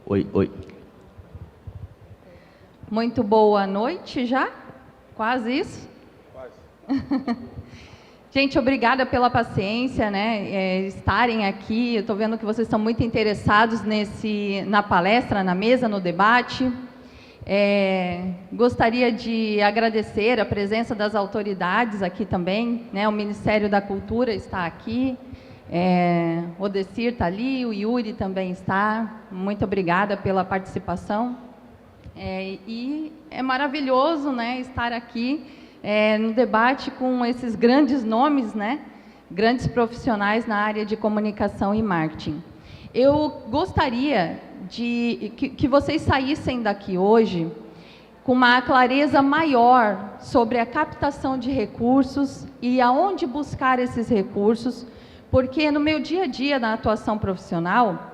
Oi. Muito boa noite já? Quase isso? Quase. Gente, obrigada pela paciência, né? Estarem aqui. Eu estou vendo que vocês estão muito interessados na palestra, na mesa, no debate. Gostaria de agradecer a presença das autoridades aqui também, né? O Ministério da Cultura está aqui. O Odecir está ali, o Yuri também está. Muito obrigada pela participação. E é maravilhoso, né, estar aqui no debate com esses grandes nomes, né, grandes profissionais na área de comunicação e marketing. Eu gostaria que vocês saíssem daqui hoje com uma clareza maior sobre a captação de recursos e aonde buscar esses recursos, porque no meu dia a dia, na atuação profissional,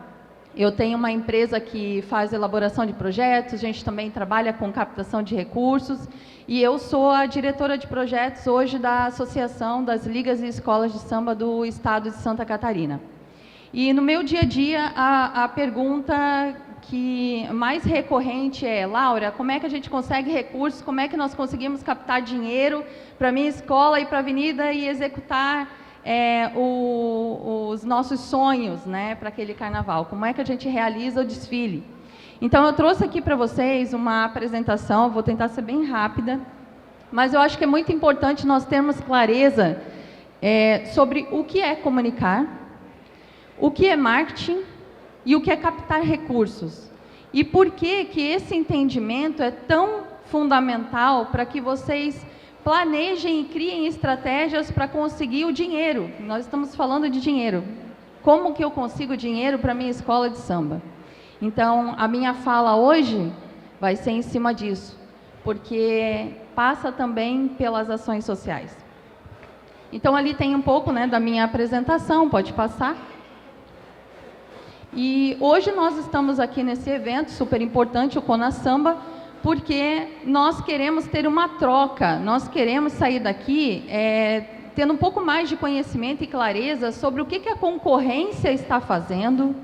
eu tenho uma empresa que faz elaboração de projetos, a gente também trabalha com captação de recursos, e eu sou a diretora de projetos hoje da Associação das Ligas e Escolas de Samba do Estado de Santa Catarina. E no meu dia a dia, a pergunta que mais recorrente é: Laura, como é que a gente consegue recursos, como é que nós conseguimos captar dinheiro para a minha escola ir para a avenida e executar os nossos sonhos, né, para aquele carnaval? Como é que a gente realiza o desfile? Então, eu trouxe aqui para vocês uma apresentação, vou tentar ser bem rápida, mas eu acho que é muito importante nós termos clareza sobre o que é comunicar, o que é marketing e o que é captar recursos. E por que esse entendimento é tão fundamental para que vocês planejem e criem estratégias para conseguir o dinheiro. Nós estamos falando de dinheiro. Como que eu consigo dinheiro para a minha escola de samba? Então, a minha fala hoje vai ser em cima disso, porque passa também pelas ações sociais. Então, ali tem um pouco, né, da minha apresentação, pode passar. E hoje nós estamos aqui nesse evento super importante, o Conasamba, porque nós queremos ter uma troca, nós queremos sair daqui tendo um pouco mais de conhecimento e clareza sobre o que a concorrência está fazendo,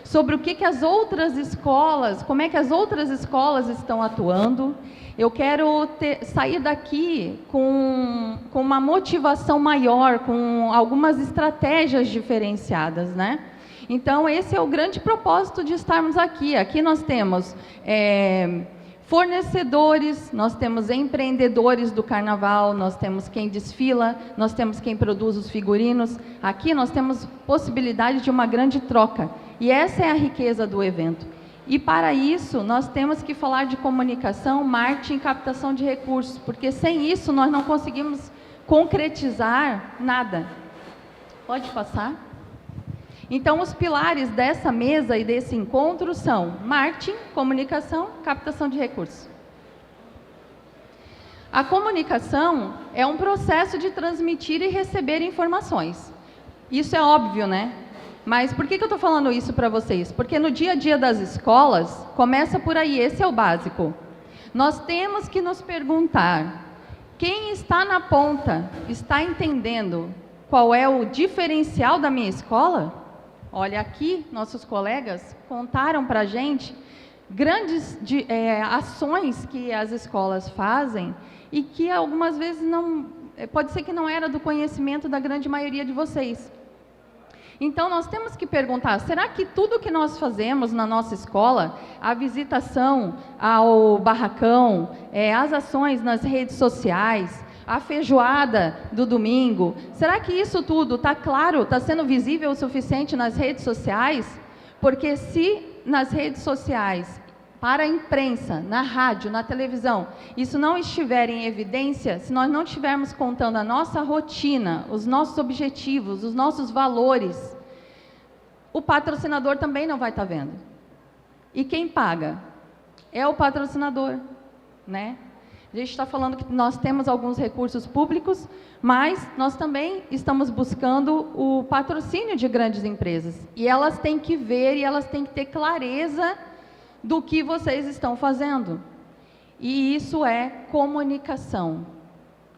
sobre o que as outras escolas, como é que as outras escolas estão atuando. Eu quero sair daqui com uma motivação maior, com algumas estratégias diferenciadas, né? Então, esse é o grande propósito de estarmos aqui. Aqui nós temos fornecedores, nós temos empreendedores do carnaval, nós temos quem desfila, nós temos quem produz os figurinos. Aqui nós temos possibilidade de uma grande troca. E essa é a riqueza do evento. E para isso, nós temos que falar de comunicação, marketing e captação de recursos, porque sem isso nós não conseguimos concretizar nada. Pode passar? Então, os pilares dessa mesa e desse encontro são marketing, comunicação, captação de recursos. A comunicação é um processo de transmitir e receber informações. Isso é óbvio, né? Mas por que eu estou falando isso para vocês? Porque no dia a dia das escolas, começa por aí, esse é o básico. Nós temos que nos perguntar, quem está na ponta, está entendendo qual é o diferencial da minha escola? Olha, aqui, nossos colegas contaram para a gente grandes ações que as escolas fazem e que algumas vezes pode ser que não era do conhecimento da grande maioria de vocês. Então, nós temos que perguntar, será que tudo que nós fazemos na nossa escola, a visitação ao barracão, as ações nas redes sociais, a feijoada do domingo, será que isso tudo está claro, está sendo visível o suficiente nas redes sociais? Porque se nas redes sociais, para a imprensa, na rádio, na televisão, isso não estiver em evidência, se nós não estivermos contando a nossa rotina, os nossos objetivos, os nossos valores, o patrocinador também não vai estar vendo. E quem paga? É o patrocinador, né? A gente está falando que nós temos alguns recursos públicos, mas nós também estamos buscando o patrocínio de grandes empresas. E elas têm que ver e elas têm que ter clareza do que vocês estão fazendo. E isso é comunicação.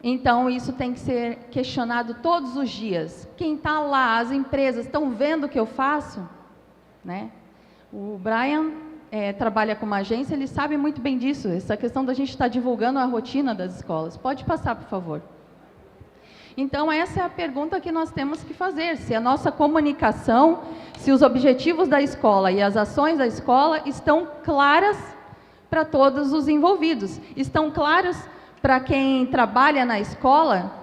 Então, isso tem que ser questionado todos os dias. Quem está lá, as empresas, estão vendo o que eu faço? Né? O Brian trabalha com uma agência, ele sabe muito bem disso, essa questão da gente estar divulgando a rotina das escolas. Pode passar, por favor. Então, essa é a pergunta que nós temos que fazer, se a nossa comunicação, se os objetivos da escola e as ações da escola estão claras para todos os envolvidos, estão claros para quem trabalha na escola,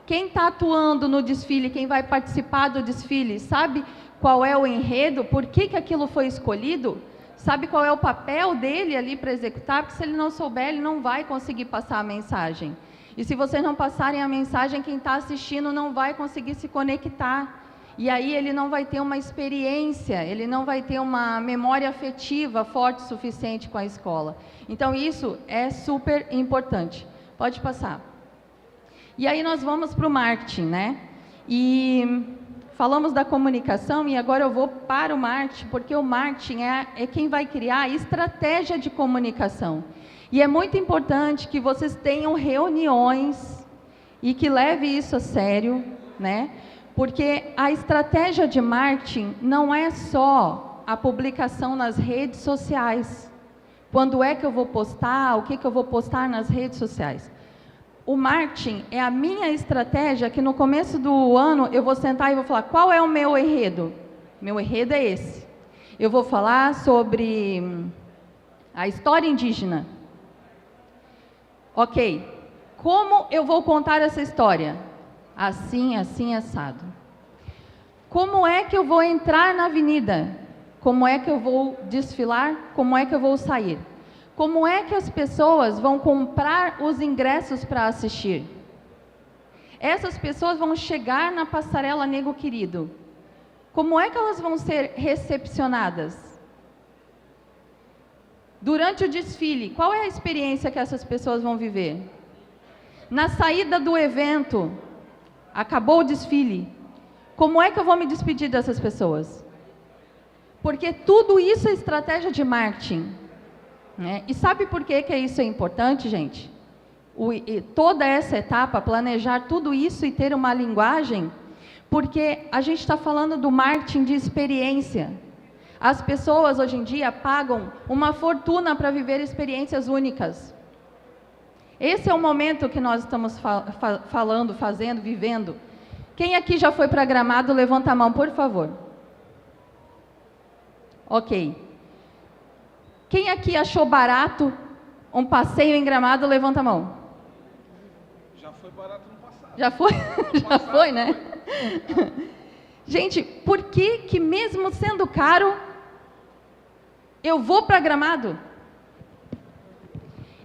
quem está atuando no desfile, quem vai participar do desfile, sabe qual é o enredo, por que aquilo foi escolhido? Sabe qual é o papel dele ali para executar? Porque se ele não souber, ele não vai conseguir passar a mensagem. E se vocês não passarem a mensagem, quem está assistindo não vai conseguir se conectar. E aí ele não vai ter uma experiência, ele não vai ter uma memória afetiva forte o suficiente com a escola. Então isso é super importante. Pode passar. E aí nós vamos para o marketing, né? E falamos da comunicação e agora eu vou para o marketing, porque o marketing é quem vai criar a estratégia de comunicação. E é muito importante que vocês tenham reuniões e que leve isso a sério, né? Porque a estratégia de marketing não é só a publicação nas redes sociais. Quando é que eu vou postar, o que eu vou postar nas redes sociais? O marketing é a minha estratégia que no começo do ano eu vou sentar e vou falar, qual é o meu enredo? Meu enredo é esse. Eu vou falar sobre a história indígena. Ok, como eu vou contar essa história? Assim, assim, assado. Como é que eu vou entrar na avenida? Como é que eu vou desfilar? Como é que eu vou sair? Como é que as pessoas vão comprar os ingressos para assistir? Essas pessoas vão chegar na passarela Nego Querido. Como é que elas vão ser recepcionadas? Durante o desfile, qual é a experiência que essas pessoas vão viver? Na saída do evento, acabou o desfile, como é que eu vou me despedir dessas pessoas? Porque tudo isso é estratégia de marketing. Né? E sabe por que isso é importante, gente? Toda essa etapa, planejar tudo isso e ter uma linguagem, porque a gente está falando do marketing de experiência. As pessoas hoje em dia pagam uma fortuna para viver experiências únicas. Esse é o momento que nós estamos falando, fazendo, vivendo. Quem aqui já foi para Gramado, levanta a mão, por favor. Ok. Quem aqui achou barato um passeio em Gramado, levanta a mão. Já foi barato no passado. Já foi? Já foi, né? Gente, por que mesmo sendo caro, eu vou para Gramado?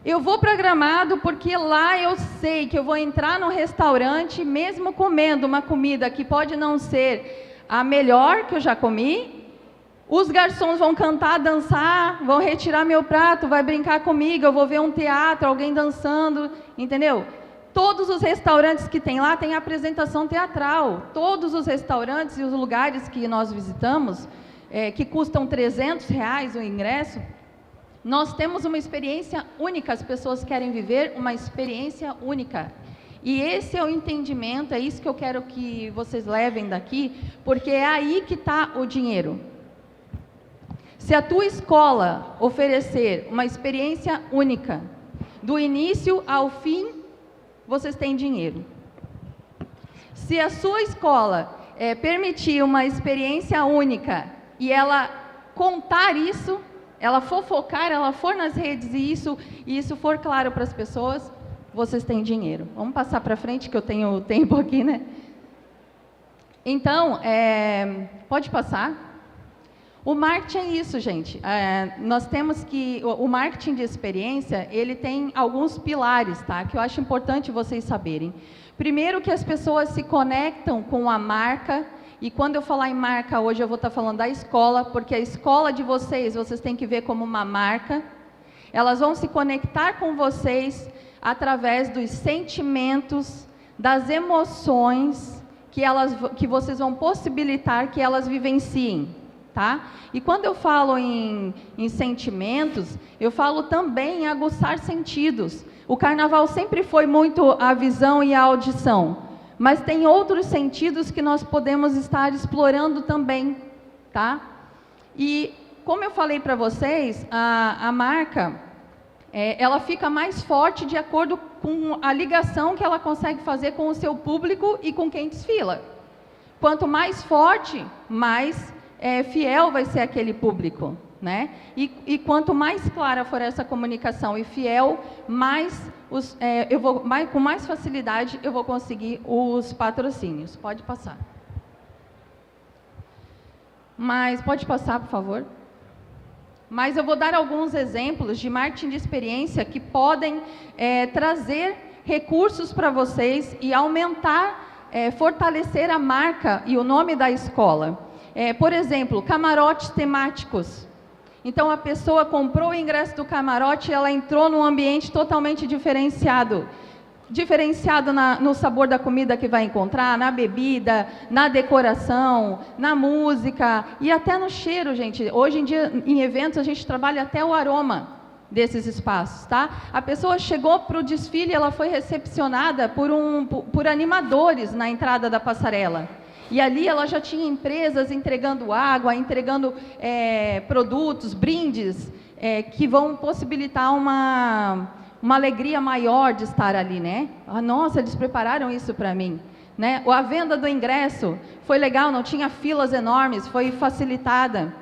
Eu vou para Gramado porque lá eu sei que eu vou entrar no restaurante, mesmo comendo uma comida que pode não ser a melhor que eu já comi, os garçons vão cantar, dançar, vão retirar meu prato, vai brincar comigo, eu vou ver um teatro, alguém dançando, entendeu? Todos os restaurantes que tem lá têm apresentação teatral. Todos os restaurantes e os lugares que nós visitamos, que custam R$300 o ingresso, nós temos uma experiência única. As pessoas querem viver uma experiência única. E esse é o entendimento, é isso que eu quero que vocês levem daqui, porque é aí que está o dinheiro. Se a tua escola oferecer uma experiência única, do início ao fim, vocês têm dinheiro. Se a sua escola permitir uma experiência única e ela contar isso, ela fofocar, ela for nas redes e isso for claro para as pessoas, vocês têm dinheiro. Vamos passar para frente que eu tenho tempo aqui, né? Então, pode passar. O marketing é isso, gente. Nós temos que... O marketing de experiência, ele tem alguns pilares, tá? Que eu acho importante vocês saberem. Primeiro, que as pessoas se conectam com a marca. E quando eu falar em marca, hoje eu vou estar falando da escola, porque a escola de vocês têm que ver como uma marca. Elas vão se conectar com vocês através dos sentimentos, das emoções que vocês vão possibilitar que elas vivenciem. Tá? E quando eu falo em sentimentos, eu falo também em aguçar sentidos. O carnaval sempre foi muito a visão e a audição, mas tem outros sentidos que nós podemos estar explorando também, tá? E como eu falei para vocês, a marca, ela fica mais forte de acordo com a ligação que ela consegue fazer com o seu público e com quem desfila. Quanto mais forte, mais fiel vai ser aquele público, né? E quanto mais clara for essa comunicação e fiel, com mais facilidade eu vou conseguir os patrocínios. Pode passar. Pode passar, por favor. Mas eu vou dar alguns exemplos de marketing de experiência que podem trazer recursos para vocês e aumentar, fortalecer a marca e o nome da escola. Por exemplo, camarotes temáticos. Então, a pessoa comprou o ingresso do camarote e ela entrou num ambiente totalmente diferenciado. Diferenciado no sabor da comida que vai encontrar, na bebida, na decoração, na música e até no cheiro, gente. Hoje em dia, em eventos, a gente trabalha até o aroma desses espaços, tá? A pessoa chegou para o desfile, ela foi recepcionada por animadores na entrada da passarela. E ali ela já tinha empresas entregando água, entregando produtos, brindes, que vão possibilitar uma alegria maior de estar ali, né? Nossa, eles prepararam isso para mim, né? A venda do ingresso foi legal, não tinha filas enormes, foi facilitada.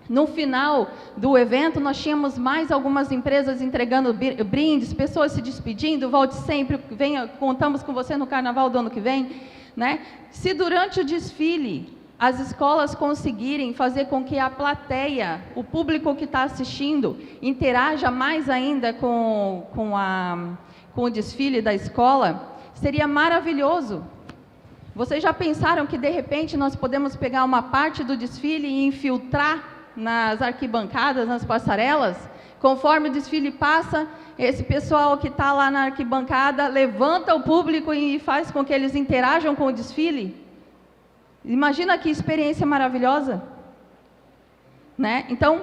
No final do evento, nós tínhamos mais algumas empresas entregando brindes, pessoas se despedindo, volte sempre, contamos com você no carnaval do ano que vem. Né? Se durante o desfile as escolas conseguirem fazer com que a plateia, o público que está assistindo, interaja mais ainda com o desfile da escola, seria maravilhoso. Vocês já pensaram que de repente nós podemos pegar uma parte do desfile e infiltrar nas arquibancadas, nas passarelas? Conforme o desfile passa, esse pessoal que está lá na arquibancada levanta o público e faz com que eles interajam com o desfile. Imagina que experiência maravilhosa, né? Então,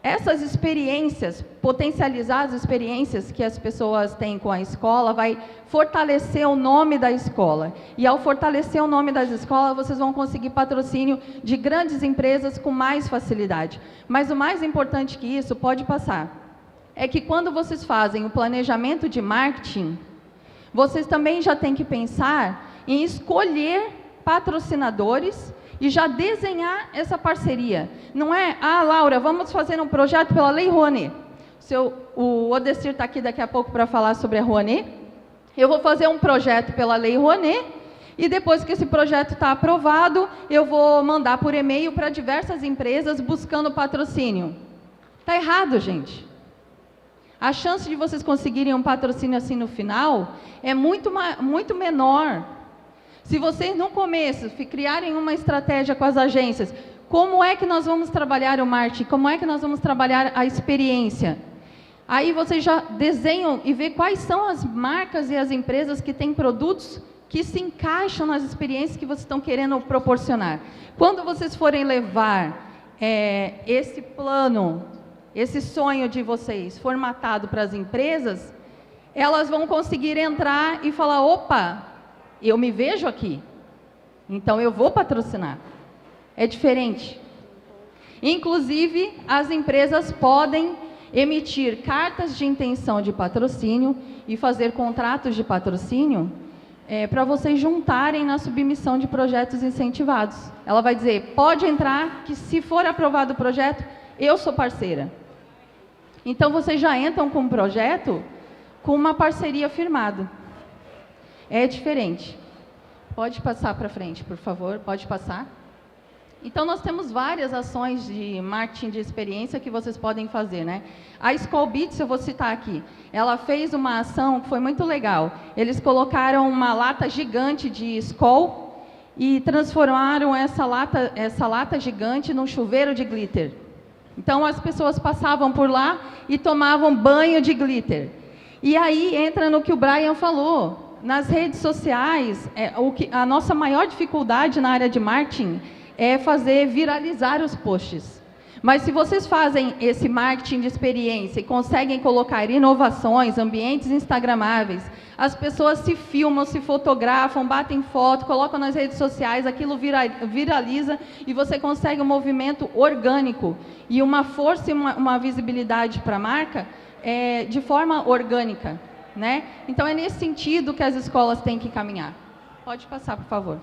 essas experiências, potencializar as experiências que as pessoas têm com a escola, vai fortalecer o nome da escola. E ao fortalecer o nome das escolas, vocês vão conseguir patrocínio de grandes empresas com mais facilidade. Mas o mais importante que isso, pode passar, é que quando vocês fazem o planejamento de marketing, vocês também já têm que pensar em escolher patrocinadores e já desenhar essa parceria. Não é, Laura, vamos fazer um projeto pela Lei Rouanet. O Odecir está aqui daqui a pouco para falar sobre a Rouanet. Eu vou fazer um projeto pela Lei Rouanet, e depois que esse projeto está aprovado, eu vou mandar por e-mail para diversas empresas buscando patrocínio. Está errado, gente. A chance de vocês conseguirem um patrocínio assim no final é muito menor. Se vocês no começo criarem uma estratégia com as agências, como é que nós vamos trabalhar o marketing? Como é que nós vamos trabalhar a experiência? Aí vocês já desenham e vê quais são as marcas e as empresas que têm produtos que se encaixam nas experiências que vocês estão querendo proporcionar. Quando vocês forem levar esse plano, esse sonho de vocês formatado para as empresas, elas vão conseguir entrar e falar, opa, eu me vejo aqui, então eu vou patrocinar. É diferente. Inclusive, as empresas podem emitir cartas de intenção de patrocínio e fazer contratos de patrocínio para vocês juntarem na submissão de projetos incentivados. Ela vai dizer, pode entrar, que se for aprovado o projeto, eu sou parceira. Então, vocês já entram com um projeto com uma parceria firmada. É diferente. Pode passar para frente, por favor, pode passar. Então, nós temos várias ações de marketing de experiência que vocês podem fazer, né? A Skol Beats, eu vou citar aqui, ela fez uma ação que foi muito legal. Eles colocaram uma lata gigante de Skol e transformaram essa lata gigante num chuveiro de glitter. Então, as pessoas passavam por lá e tomavam banho de glitter. E aí entra no que o Brian falou. Nas redes sociais, a nossa maior dificuldade na área de marketing é fazer viralizar os posts. Mas se vocês fazem esse marketing de experiência e conseguem colocar inovações, ambientes instagramáveis, as pessoas se filmam, se fotografam, batem foto, colocam nas redes sociais, aquilo viraliza e você consegue um movimento orgânico e uma força e uma visibilidade para a marca de forma orgânica, né? Então, é nesse sentido que as escolas têm que caminhar. Pode passar, por favor.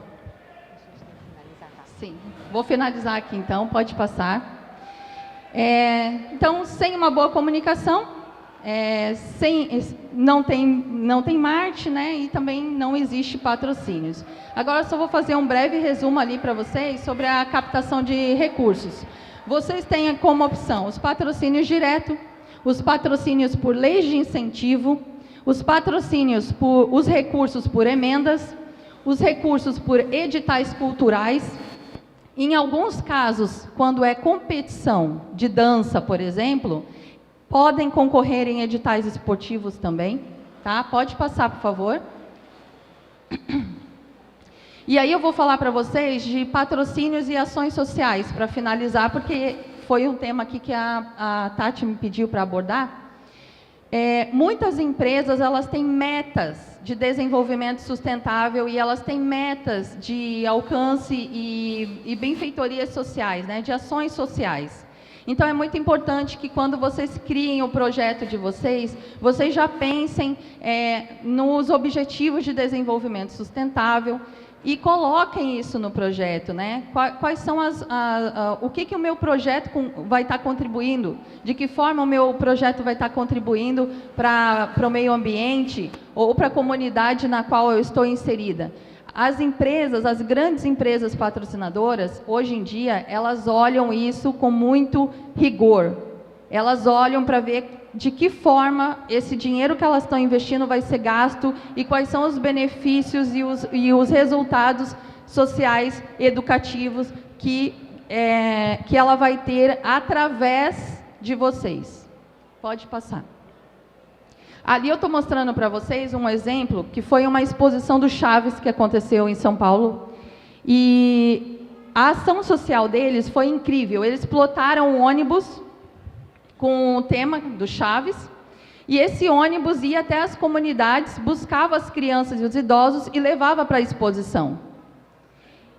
Sim, vou finalizar aqui então, pode passar. Então, sem uma boa comunicação, não tem marketing, né? E também não existe patrocínios. Agora, só vou fazer um breve resumo ali para vocês sobre a captação de recursos. Vocês têm como opção os patrocínios diretos, os patrocínios por leis de incentivo, os patrocínios os recursos por emendas, os recursos por editais culturais. Em alguns casos, quando é competição de dança, por exemplo, podem concorrer em editais esportivos também, tá? Pode passar, por favor. E aí eu vou falar para vocês de patrocínios e ações sociais, para finalizar, porque foi um tema aqui que a Tati me pediu para abordar. Muitas empresas, elas têm metas de desenvolvimento sustentável e elas têm metas de alcance e benfeitorias sociais, né, de ações sociais. Então, é muito importante que quando vocês criem o projeto de vocês já pensem nos objetivos de desenvolvimento sustentável e coloquem isso no projeto, né? Quais são o que o meu projeto vai estar contribuindo? De que forma o meu projeto vai estar contribuindo para o meio ambiente ou para a comunidade na qual eu estou inserida? As empresas, as grandes empresas patrocinadoras, hoje em dia, elas olham isso com muito rigor. Elas olham para ver de que forma esse dinheiro que elas estão investindo vai ser gasto e quais são os benefícios e os resultados sociais, educativos que ela vai ter através de vocês. Pode passar. Ali eu estou mostrando para vocês um exemplo que foi uma exposição do Chaves que aconteceu em São Paulo. E a ação social deles foi incrível. Eles plotaram um ônibus com o tema do Chaves, e esse ônibus ia até as comunidades, buscava as crianças e os idosos e levava para a exposição.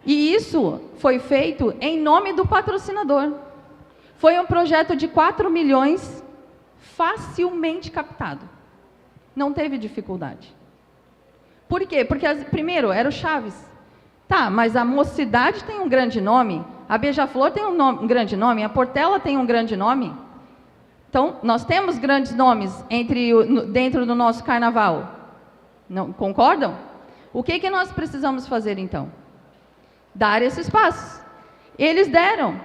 E isso foi feito em nome do patrocinador. Foi um projeto de 4 milhões, facilmente captado. Não teve dificuldade. Por quê? Porque, primeiro, era o Chaves. Tá, mas a Mocidade tem um grande nome, a Beija-Flor tem um grande nome, a Portela tem um grande nome. Então, nós temos grandes nomes dentro do nosso carnaval. Não, concordam? O que nós precisamos fazer, então? Dar esses passos. Eles deram.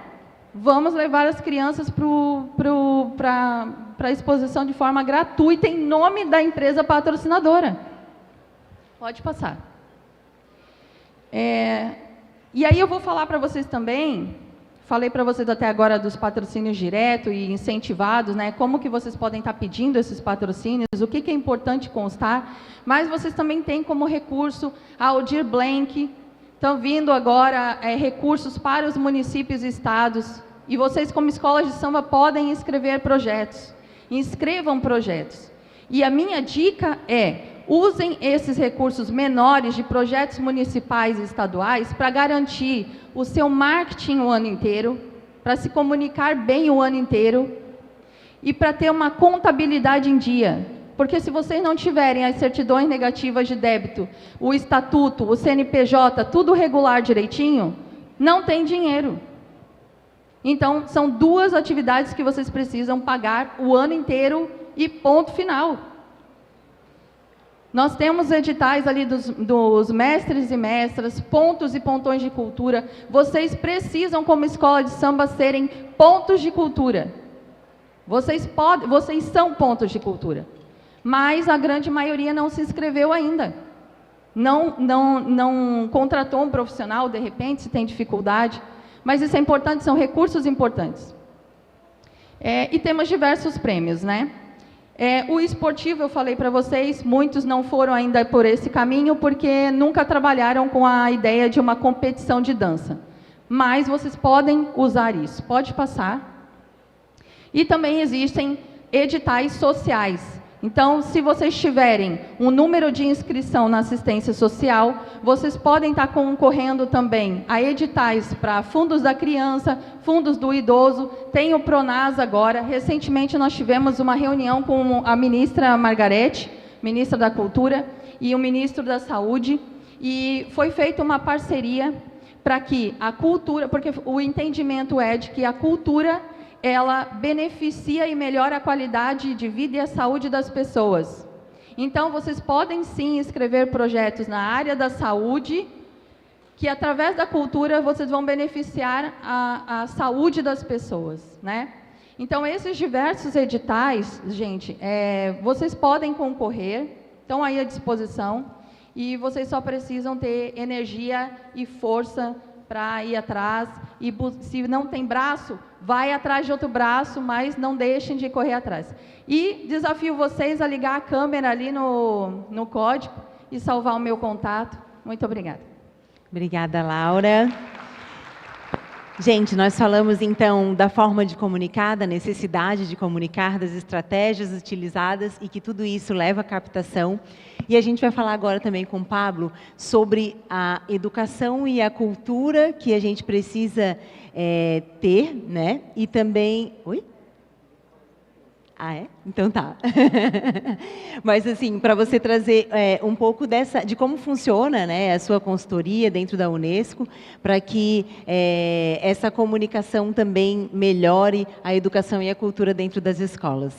Vamos levar as crianças para a exposição de forma gratuita, em nome da empresa patrocinadora. Pode passar. E aí eu vou falar para vocês também, falei para vocês até agora dos patrocínios diretos e incentivados, né? Como que vocês podem estar pedindo esses patrocínios, o que é importante constar, mas vocês também têm como recurso a Aldir Blanc, estão vindo agora recursos para os municípios e estados, e vocês como escolas de samba podem inscrever projetos, inscrevam projetos. E a minha dica é, usem esses recursos menores de projetos municipais e estaduais para garantir o seu marketing o ano inteiro, para se comunicar bem o ano inteiro e para ter uma contabilidade em dia. Porque se vocês não tiverem as certidões negativas de débito, o estatuto, o CNPJ, tudo regular direitinho, não tem dinheiro. Então, são duas atividades que vocês precisam pagar o ano inteiro e ponto final. Nós temos editais ali dos mestres e mestras, pontos e pontões de cultura. Vocês precisam, como escola de samba, serem pontos de cultura. Vocês são pontos de cultura. Mas a grande maioria não se inscreveu ainda. Não contratou um profissional, de repente, se tem dificuldade. Mas isso é importante, são recursos importantes. E temos diversos prêmios, né? O esportivo, eu falei para vocês, muitos não foram ainda por esse caminho, porque nunca trabalharam com a ideia de uma competição de dança. Mas vocês podem usar isso. Pode passar. E também existem editais sociais. Então, se vocês tiverem um número de inscrição na assistência social, vocês podem estar concorrendo também a editais para fundos da criança, fundos do idoso, tem o Pronas agora. Recentemente nós tivemos uma reunião com a ministra Margarete, ministra da Cultura, e o ministro da Saúde, e foi feita uma parceria para que a cultura, porque o entendimento é de que a cultura ela beneficia e melhora a qualidade de vida e a saúde das pessoas. Então, vocês podem sim escrever projetos na área da saúde, que através da cultura vocês vão beneficiar a saúde das pessoas, né? Então, esses diversos editais, gente, vocês podem concorrer, estão aí à disposição, e vocês só precisam ter energia e força para ir atrás, e se não tem braço, vai atrás de outro braço, mas não deixem de correr atrás. E desafio vocês a ligar a câmera ali no código e salvar o meu contato. Muito obrigada. Obrigada, Laura. Gente, nós falamos então da forma de comunicar, da necessidade de comunicar, das estratégias utilizadas e que tudo isso leva à captação. E a gente vai falar agora também com o Pablo sobre a educação e a cultura que a gente precisa ter, né? E também... Oi? Ah, é? Então tá. Mas, assim, para você trazer um pouco de como funciona, né, a sua consultoria dentro da Unesco, para que essa comunicação também melhore a educação e a cultura dentro das escolas.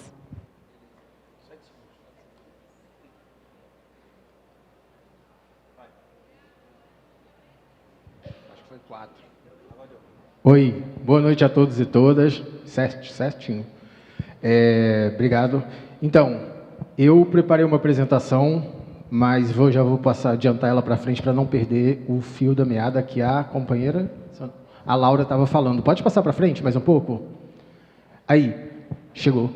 Acho que foi 4. Oi, boa noite a todos e todas. Certinho. Obrigado. Então, eu preparei uma apresentação, mas já vou adiantar ela para frente para não perder o fio da meada que a companheira, a Laura, estava falando. Pode passar para frente mais um pouco? Aí, chegou.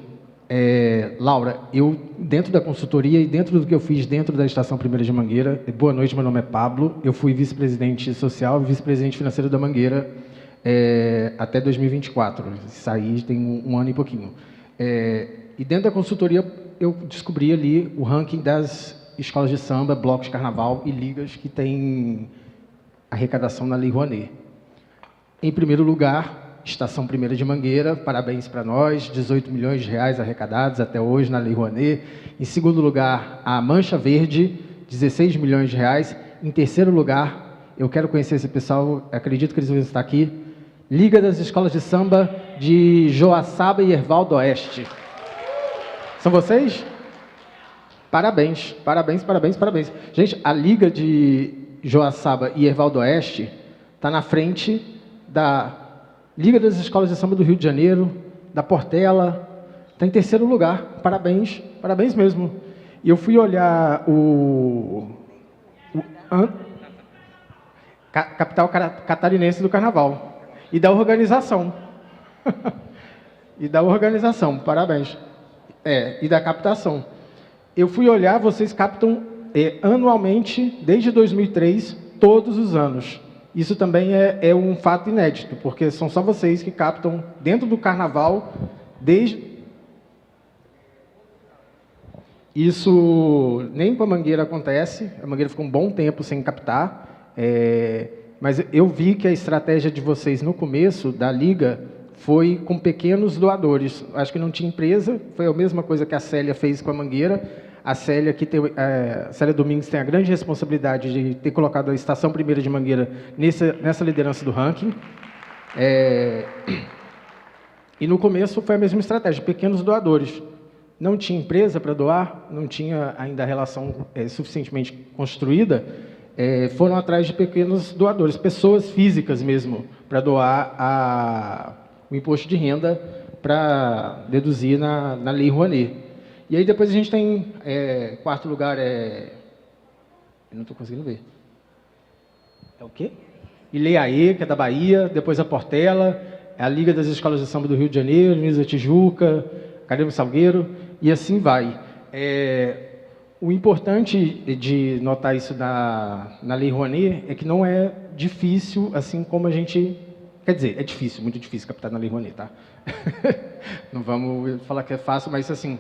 Laura, eu, dentro da consultoria e dentro do que eu fiz dentro da Estação Primeira de Mangueira, boa noite, meu nome é Pablo, eu fui vice-presidente social e vice-presidente financeiro da Mangueira até 2024. Saí tem um ano e pouquinho. E dentro da consultoria eu descobri ali o ranking das escolas de samba, blocos de carnaval e ligas que têm arrecadação na Lei Rouanet. Em primeiro lugar, Estação Primeira de Mangueira, parabéns para nós, 18 milhões de reais arrecadados até hoje na Lei Rouanet. Em segundo lugar, a Mancha Verde, 16 milhões de reais. Em terceiro lugar, Eu quero conhecer esse pessoal, acredito que eles vão estar aqui. Liga das Escolas de Samba de Joaçaba e Erval do Oeste. São vocês? Parabéns, parabéns, parabéns, parabéns. Gente, a Liga de Joaçaba e Erval do Oeste está na frente da Liga das Escolas de Samba do Rio de Janeiro, da Portela, está em terceiro lugar. Parabéns, parabéns mesmo. E eu fui olhar capital catarinense do Carnaval e da organização. E da organização, parabéns. E da captação. Eu fui olhar, vocês captam anualmente, desde 2003, todos os anos. Isso também é um fato inédito, porque são só vocês que captam dentro do Carnaval, desde... Isso nem com a Mangueira acontece, a Mangueira ficou um bom tempo sem captar, mas eu vi que a estratégia de vocês no começo da Liga foi com pequenos doadores. Acho que não tinha empresa, foi a mesma coisa que a Célia fez com a Mangueira. A Célia, a Célia Domingues tem a grande responsabilidade de ter colocado a Estação Primeira de Mangueira nessa liderança do ranking. E no começo foi a mesma estratégia, pequenos doadores. Não tinha empresa para doar, não tinha ainda a relação suficientemente construída, foram atrás de pequenos doadores, pessoas físicas mesmo, para doar o imposto de renda para deduzir na Lei Rouanet. E aí depois a gente tem, quarto lugar eu não estou conseguindo ver. É o quê? Ileaê, que é da Bahia, depois a Portela, a Liga das Escolas de Samba do Rio de Janeiro, Nisa Tijuca, Caramba Salgueiro, e assim vai. O importante de notar isso na Lei Rouanet é que não é difícil, assim como a gente... Quer dizer, é difícil, muito difícil captar na Lei Rouanet, tá? Não vamos falar que é fácil, mas assim,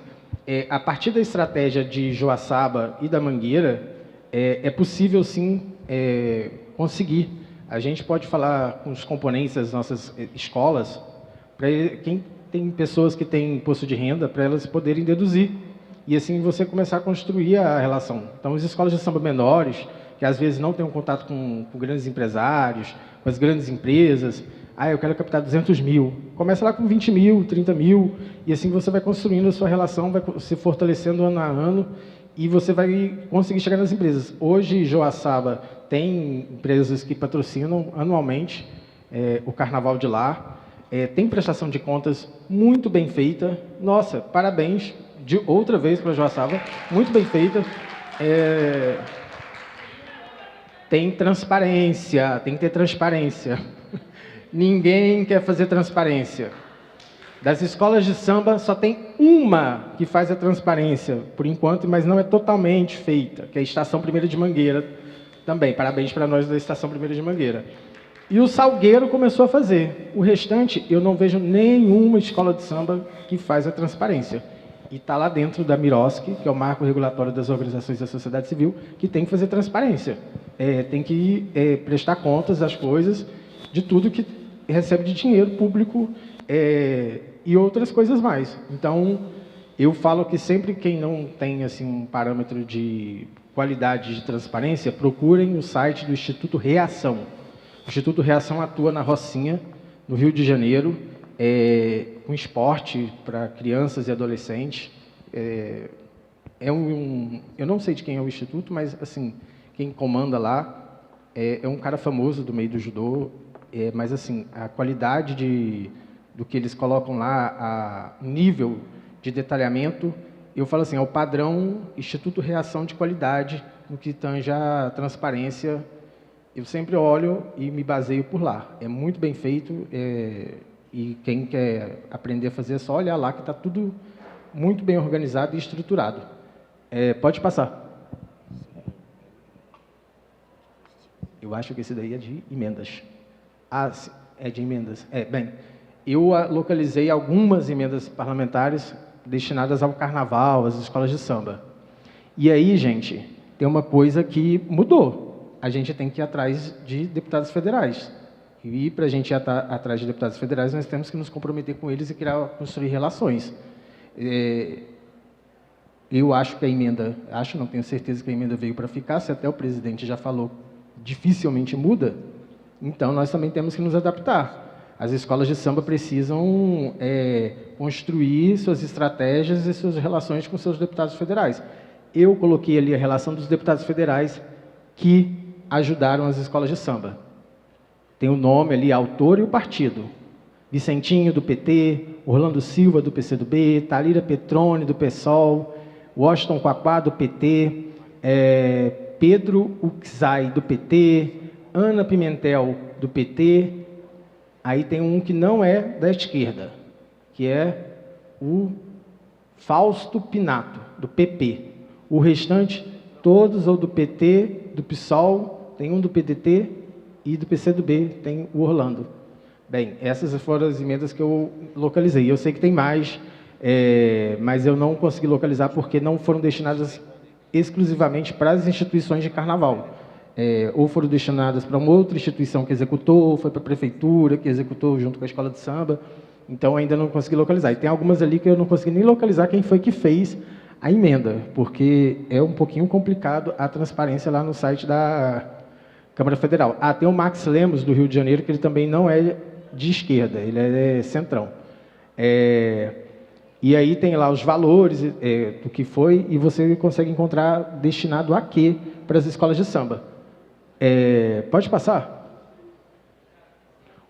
a partir da estratégia de Joaçaba e da Mangueira, é possível sim conseguir. A gente pode falar com os componentes das nossas escolas, para quem tem pessoas que têm imposto de renda, para elas poderem deduzir. E assim você começar a construir a relação. Então, as escolas de samba menores, que às vezes não têm um contato com grandes empresários, com as grandes empresas, eu quero captar 200 mil. Começa lá com 20 mil, 30 mil, e assim você vai construindo a sua relação, vai se fortalecendo ano a ano, e você vai conseguir chegar nas empresas. Hoje, Joaçaba tem empresas que patrocinam anualmente o Carnaval de lá, tem prestação de contas muito bem feita. Nossa, parabéns de outra vez para Joaçaba, muito bem feita. Tem transparência, tem que ter transparência. Ninguém quer fazer transparência. Das escolas de samba, só tem uma que faz a transparência, por enquanto, mas não é totalmente feita, que é a Estação Primeira de Mangueira também. Parabéns para nós da Estação Primeira de Mangueira. E o Salgueiro começou a fazer. O restante, eu não vejo nenhuma escola de samba que faz a transparência. E está lá dentro da Miroski, que é o marco regulatório das organizações da sociedade civil, que tem que fazer transparência. Tem que prestar contas das coisas, de tudo que recebe de dinheiro público e outras coisas mais. Então, eu falo que sempre quem não tem assim, um parâmetro de qualidade de transparência, procurem o site do Instituto Reação. O Instituto Reação atua na Rocinha, no Rio de Janeiro, com esporte para crianças e adolescentes. Eu não sei de quem é o instituto, mas assim, quem comanda lá é um cara famoso do meio do judô, mas assim, a qualidade do que eles colocam lá, o nível de detalhamento, eu falo assim, é o padrão Instituto Reação de qualidade, no que tange a transparência. Eu sempre olho e me baseio por lá. É muito bem feito, e quem quer aprender a fazer é só olhar lá, que está tudo muito bem organizado e estruturado. Pode passar. Eu acho que esse daí é de emendas. É de emendas. Bem, eu localizei algumas emendas parlamentares destinadas ao carnaval, às escolas de samba. E aí, gente, tem uma coisa que mudou. A gente tem que ir atrás de deputados federais. E para a gente ir atrás de deputados federais, nós temos que nos comprometer com eles e construir relações. Eu acho que a emenda, não tenho certeza que a emenda veio para ficar, se até o presidente já falou dificilmente muda, então nós também temos que nos adaptar. As escolas de samba precisam construir suas estratégias e suas relações com seus deputados federais. Eu coloquei ali a relação dos deputados federais que ajudaram as escolas de samba. Tem o nome ali, autor e o partido. Vicentinho, do PT, Orlando Silva, do PCdoB, Thalira Petrone, do PSOL, Washington Quaquá, do PT, Pedro Uxai, do PT, Ana Pimentel, do PT. Aí tem um que não é da esquerda, que é o Fausto Pinato, do PP. O restante, todos ou do PT, do PSOL, tem um do PDT e do PCdoB, tem o Orlando. Bem, essas foram as emendas que eu localizei. Eu sei que tem mais, mas eu não consegui localizar porque não foram destinadas exclusivamente para as instituições de carnaval. Ou foram destinadas para uma outra instituição que executou, ou foi para a prefeitura que executou junto com a escola de samba. Então, ainda não consegui localizar. E tem algumas ali que eu não consegui nem localizar quem foi que fez a emenda, porque é um pouquinho complicado a transparência lá no site da Câmara Federal. Tem o Max Lemos, do Rio de Janeiro, que ele também não é de esquerda, ele é centrão. E aí tem lá os valores do que foi, e você consegue encontrar destinado a quê para as escolas de samba. Pode passar?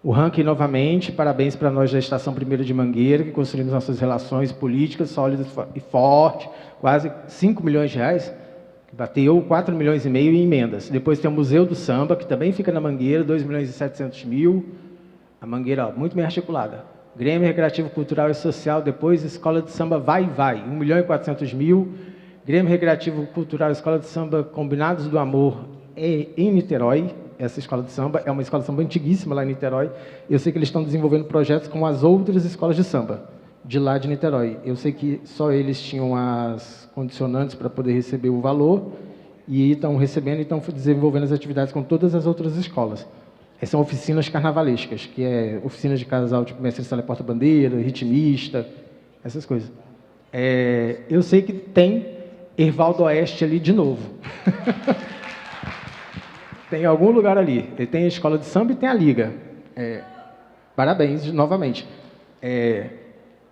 O ranking, novamente, parabéns para nós da Estação 1º de Mangueira, que construímos nossas relações políticas sólidas e fortes, quase 5 milhões de reais, que bateu 4 milhões e meio em emendas. Depois tem o Museu do Samba, que também fica na Mangueira, 2 milhões e 700 mil. A Mangueira, muito bem articulada. Grêmio Recreativo, Cultural e Social, depois Escola de Samba Vai, 1 milhão e 400 mil. Grêmio Recreativo, Cultural e Escola de Samba Combinados do Amor, em Niterói. Essa escola de samba é uma escola de samba antiguíssima lá em Niterói. Eu sei que eles estão desenvolvendo projetos com as outras escolas de samba de lá de Niterói. Eu sei que só eles tinham as condicionantes para poder receber o valor e estão recebendo e estão desenvolvendo as atividades com todas as outras escolas. Essas são oficinas carnavalescas, que é oficinas de casal, tipo mestre sala porta-bandeira, ritmista, essas coisas. Eu sei que tem Ervaldo Oeste ali de novo. Tem algum lugar ali. Ele tem a escola de samba e tem a liga. Parabéns, novamente.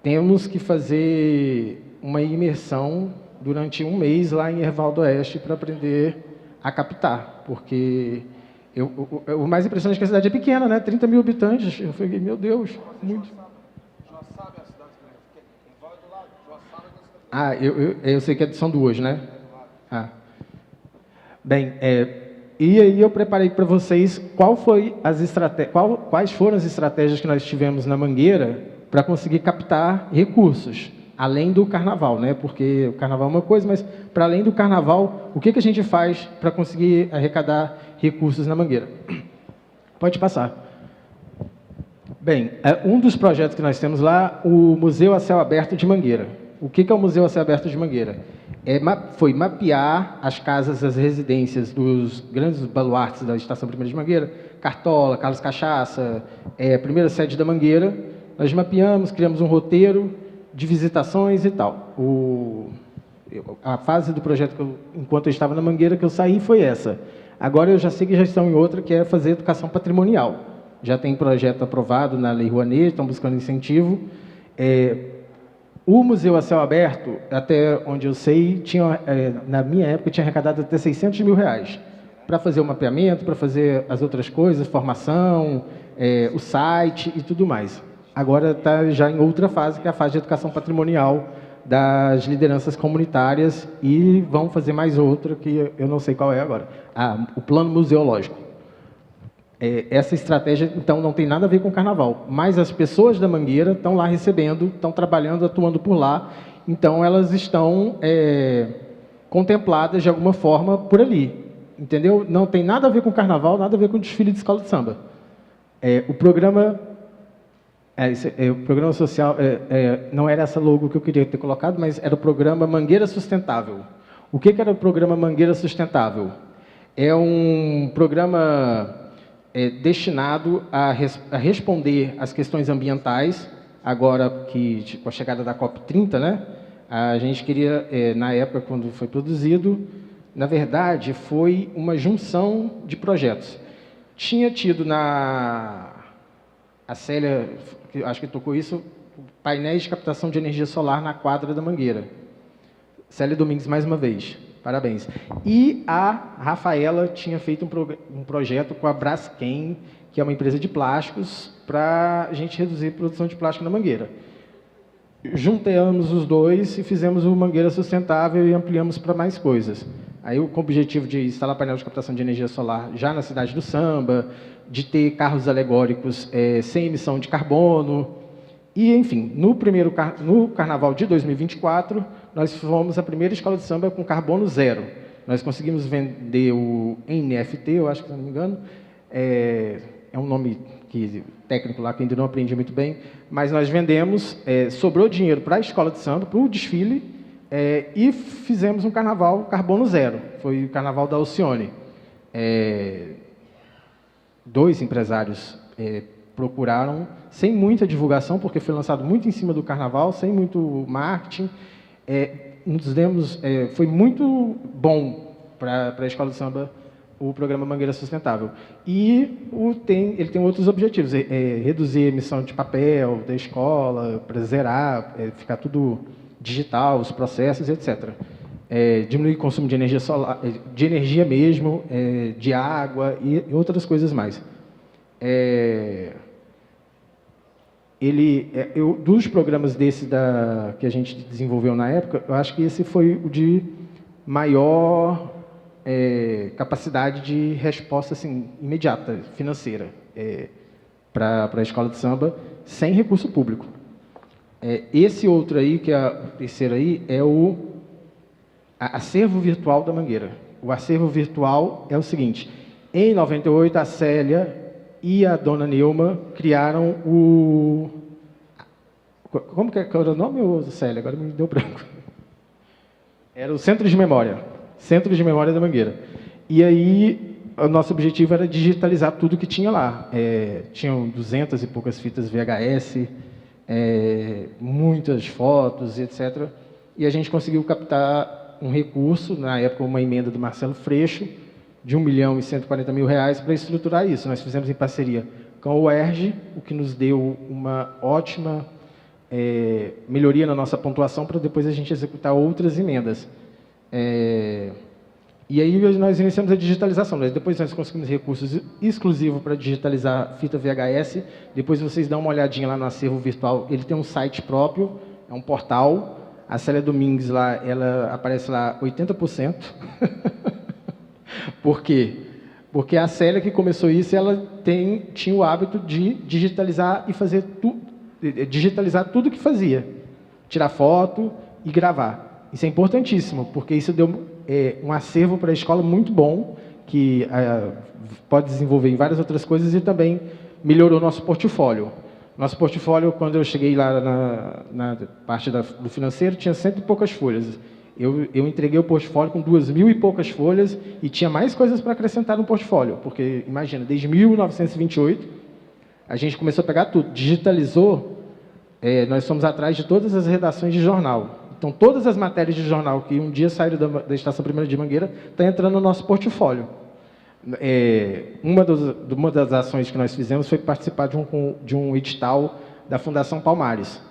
Temos que fazer uma imersão durante um mês lá em Ervaldo Oeste para aprender a captar, porque o mais impressionante é que a cidade é pequena, né? 30 mil habitantes. Eu falei, meu Deus, muito. Joaçaba é a cidade que vai do lado. Joaçaba é da cidade. Eu sei que são duas, né? Bem, e aí eu preparei para vocês quais foram as estratégias que nós tivemos na Mangueira para conseguir captar recursos, além do carnaval, né? Porque o carnaval é uma coisa, mas para além do carnaval, o que a gente faz para conseguir arrecadar recursos na Mangueira? Pode passar. Bem, um dos projetos que nós temos lá, o Museu a Céu Aberto de Mangueira. O que é o Museu a Céu Aberto de Mangueira? Foi mapear as casas, as residências dos grandes baluartes da Estação 1º de Mangueira, Cartola, Carlos Cachaça, a primeira sede da Mangueira. Nós mapeamos, criamos um roteiro de visitações e tal. A fase do projeto, enquanto eu estava na Mangueira, que eu saí, foi essa. Agora eu já sei que já estão em outra, que é fazer educação patrimonial. Já tem projeto aprovado na Lei Rouanet, estão buscando incentivo. O Museu a Céu Aberto, até onde eu sei, na minha época, tinha arrecadado até 600 mil reais para fazer o mapeamento, para fazer as outras coisas, formação, o site e tudo mais. Agora está já em outra fase, que é a fase de educação patrimonial das lideranças comunitárias, e vão fazer mais outra, que eu não sei qual é agora. O plano museológico. Essa estratégia, então, não tem nada a ver com o carnaval, mas as pessoas da Mangueira estão lá recebendo, estão trabalhando, atuando por lá, então elas estão contempladas de alguma forma por ali, entendeu? Não tem nada a ver com o carnaval, nada a ver com o desfile de escola de samba. O programa social, não era essa logo que eu queria ter colocado, mas era o programa Mangueira Sustentável. O que era o programa Mangueira Sustentável? É um programa destinado a responder às questões ambientais, agora que, com a chegada da COP30, né, a gente queria, na época, quando foi produzido, na verdade, foi uma junção de projetos. Tinha tido a Célia, acho que tocou isso, painéis de captação de energia solar na quadra da Mangueira. Célia Domingues, mais uma vez, parabéns. E a Rafaela tinha feito um projeto com a Braskem, que é uma empresa de plásticos, para a gente reduzir a produção de plástico na Mangueira. Juntamos os dois e fizemos o Mangueira Sustentável e ampliamos para mais coisas. Aí, com o objetivo de instalar painel de captação de energia solar já na cidade do Samba, de ter carros alegóricos sem emissão de carbono. E, enfim, no Carnaval de 2024, nós fomos a primeira escola de samba com carbono zero. Nós conseguimos vender o NFT, eu acho que, se não me engano, é um nome técnico lá que ainda não aprendi muito bem, mas nós vendemos, sobrou dinheiro para a escola de samba, para o desfile, e fizemos um carnaval carbono zero. Foi o carnaval da Alcione. 2 empresários procuraram, sem muita divulgação, porque foi lançado muito em cima do carnaval, sem muito marketing. Foi muito bom para a escola de samba o programa Mangueira Sustentável. E ele tem outros objetivos, reduzir a emissão de papel da escola, para zerar, ficar tudo digital, os processos, etc. Diminuir o consumo de energia solar, de energia mesmo, de água e outras coisas mais. Dos programas que a gente desenvolveu na época, eu acho que esse foi o de maior capacidade de resposta assim, imediata, financeira, para a escola de samba, sem recurso público. Esse outro aí, que é o terceiro aí, é o acervo virtual da Mangueira. O acervo virtual é o seguinte: em 98, a Célia e a dona Neuma criaram o... Como que era o nome, Célia? Agora me deu branco. Era o Centro de Memória. Centro de Memória da Mangueira. E aí, o nosso objetivo era digitalizar tudo que tinha lá. Tinham 200 e poucas fitas VHS, muitas fotos, etc. E a gente conseguiu captar um recurso, na época uma emenda do Marcelo Freixo, de R$1.140.000 para estruturar isso. Nós fizemos em parceria com o UERJ, o que nos deu uma ótima melhoria na nossa pontuação para depois a gente executar outras emendas. E aí nós iniciamos a digitalização. Depois nós conseguimos recursos exclusivos para digitalizar fita VHS. Depois vocês dão uma olhadinha lá no acervo virtual. Ele tem um site próprio, é um portal. A Célia Domingues lá, ela aparece lá 80%. Por quê? Porque a Célia que começou isso, ela tinha o hábito de digitalizar e fazer digitalizar tudo que fazia. Tirar foto e gravar. Isso é importantíssimo, porque isso deu um acervo para a escola muito bom, que pode desenvolver em várias outras coisas e também melhorou nosso portfólio. Nosso portfólio, quando eu cheguei lá na parte do financeiro, tinha 100 e poucas folhas. Eu entreguei o portfólio com 2.000 e poucas folhas e tinha mais coisas para acrescentar no portfólio, porque, imagina, desde 1928, a gente começou a pegar tudo, digitalizou, nós fomos atrás de todas as redações de jornal. Então, todas as matérias de jornal que um dia saíram da Estação 1ª de Mangueira está entrando no nosso portfólio. Uma das ações que nós fizemos foi participar de um edital da Fundação Palmares.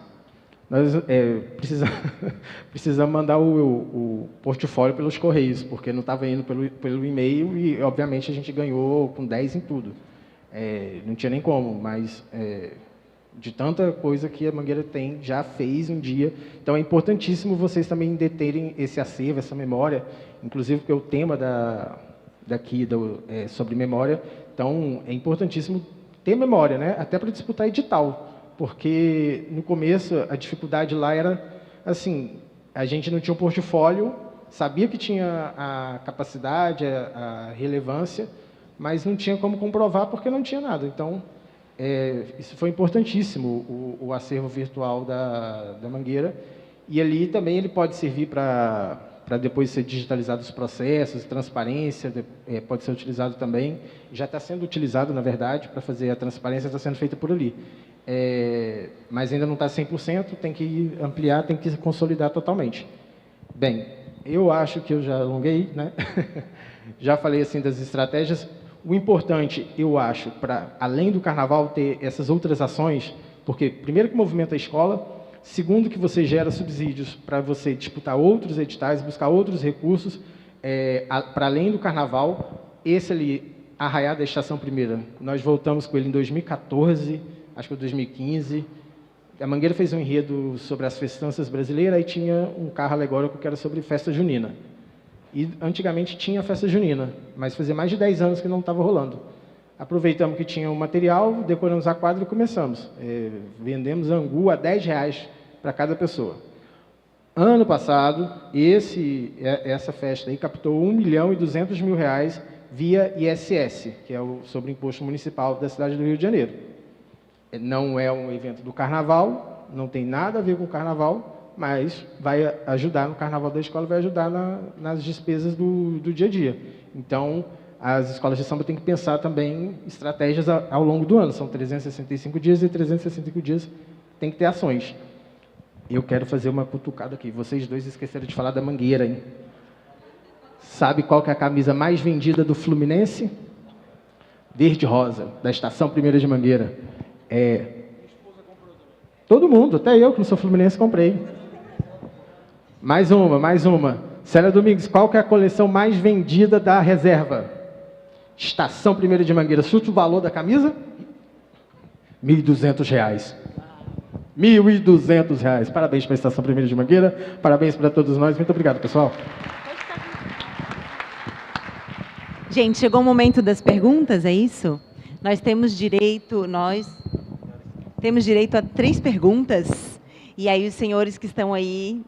Nós precisamos mandar o portfólio pelos correios, porque não estava indo pelo e-mail e, obviamente, a gente ganhou com 10 em tudo. Não tinha nem como, mas de tanta coisa que a Mangueira já fez um dia. Então, é importantíssimo vocês também deterem esse acervo, essa memória, inclusive porque o tema daqui sobre memória. Então, é importantíssimo ter memória, né? Até para disputar edital. Porque, no começo, a dificuldade lá era, assim, a gente não tinha um portfólio, sabia que tinha a capacidade, a relevância, mas não tinha como comprovar porque não tinha nada. Então, isso foi importantíssimo, o acervo virtual da Mangueira. E ali também ele pode servir para depois ser digitalizado os processos, transparência, pode ser utilizado também. Já está sendo utilizado, na verdade, para fazer a transparência, está sendo feita por ali. Mas ainda não está 100%, tem que ampliar, tem que consolidar totalmente. Bem, eu acho que eu já alonguei, né? Já falei assim das estratégias. O importante, eu acho, para além do carnaval ter essas outras ações, porque primeiro que movimenta a escola, segundo que você gera subsídios para você disputar outros editais, buscar outros recursos, para além do carnaval, esse ali, Arraiá da Estação Primeira, nós voltamos com ele em 2014, acho que foi 2015. A Mangueira fez um enredo sobre as festanças brasileiras e tinha um carro alegórico que era sobre festa junina. E antigamente tinha festa junina, mas fazia mais de 10 anos que não estava rolando. Aproveitamos que tinha o material, decoramos a quadra e começamos. Vendemos angu a R$10 para cada pessoa. Ano passado, essa festa aí captou R$1.200.000 via ISS, que é o Sobreimposto Municipal da cidade do Rio de Janeiro. Não é um evento do carnaval, não tem nada a ver com o carnaval, mas vai ajudar no carnaval da escola, vai ajudar nas despesas do dia a dia. Então, as escolas de samba têm que pensar também estratégias ao longo do ano. São 365 dias e 365 dias tem que ter ações. Eu quero fazer uma cutucada aqui. Vocês dois esqueceram de falar da Mangueira, hein? Sabe qual que é a camisa mais vendida do Fluminense? Verde rosa, da Estação Primeira de Mangueira. Todo mundo, até eu que não sou fluminense, comprei. Mais uma. Célia Domingues, qual que é a coleção mais vendida da reserva? Estação Primeira de Mangueira. Chuta o valor da camisa? R$1.200. R$1.200. Parabéns para a Estação Primeira de Mangueira. Parabéns para todos nós. Muito obrigado, pessoal. Gente, chegou o momento das perguntas, é isso? Nós temos direito a 3 perguntas, e aí os senhores que estão aí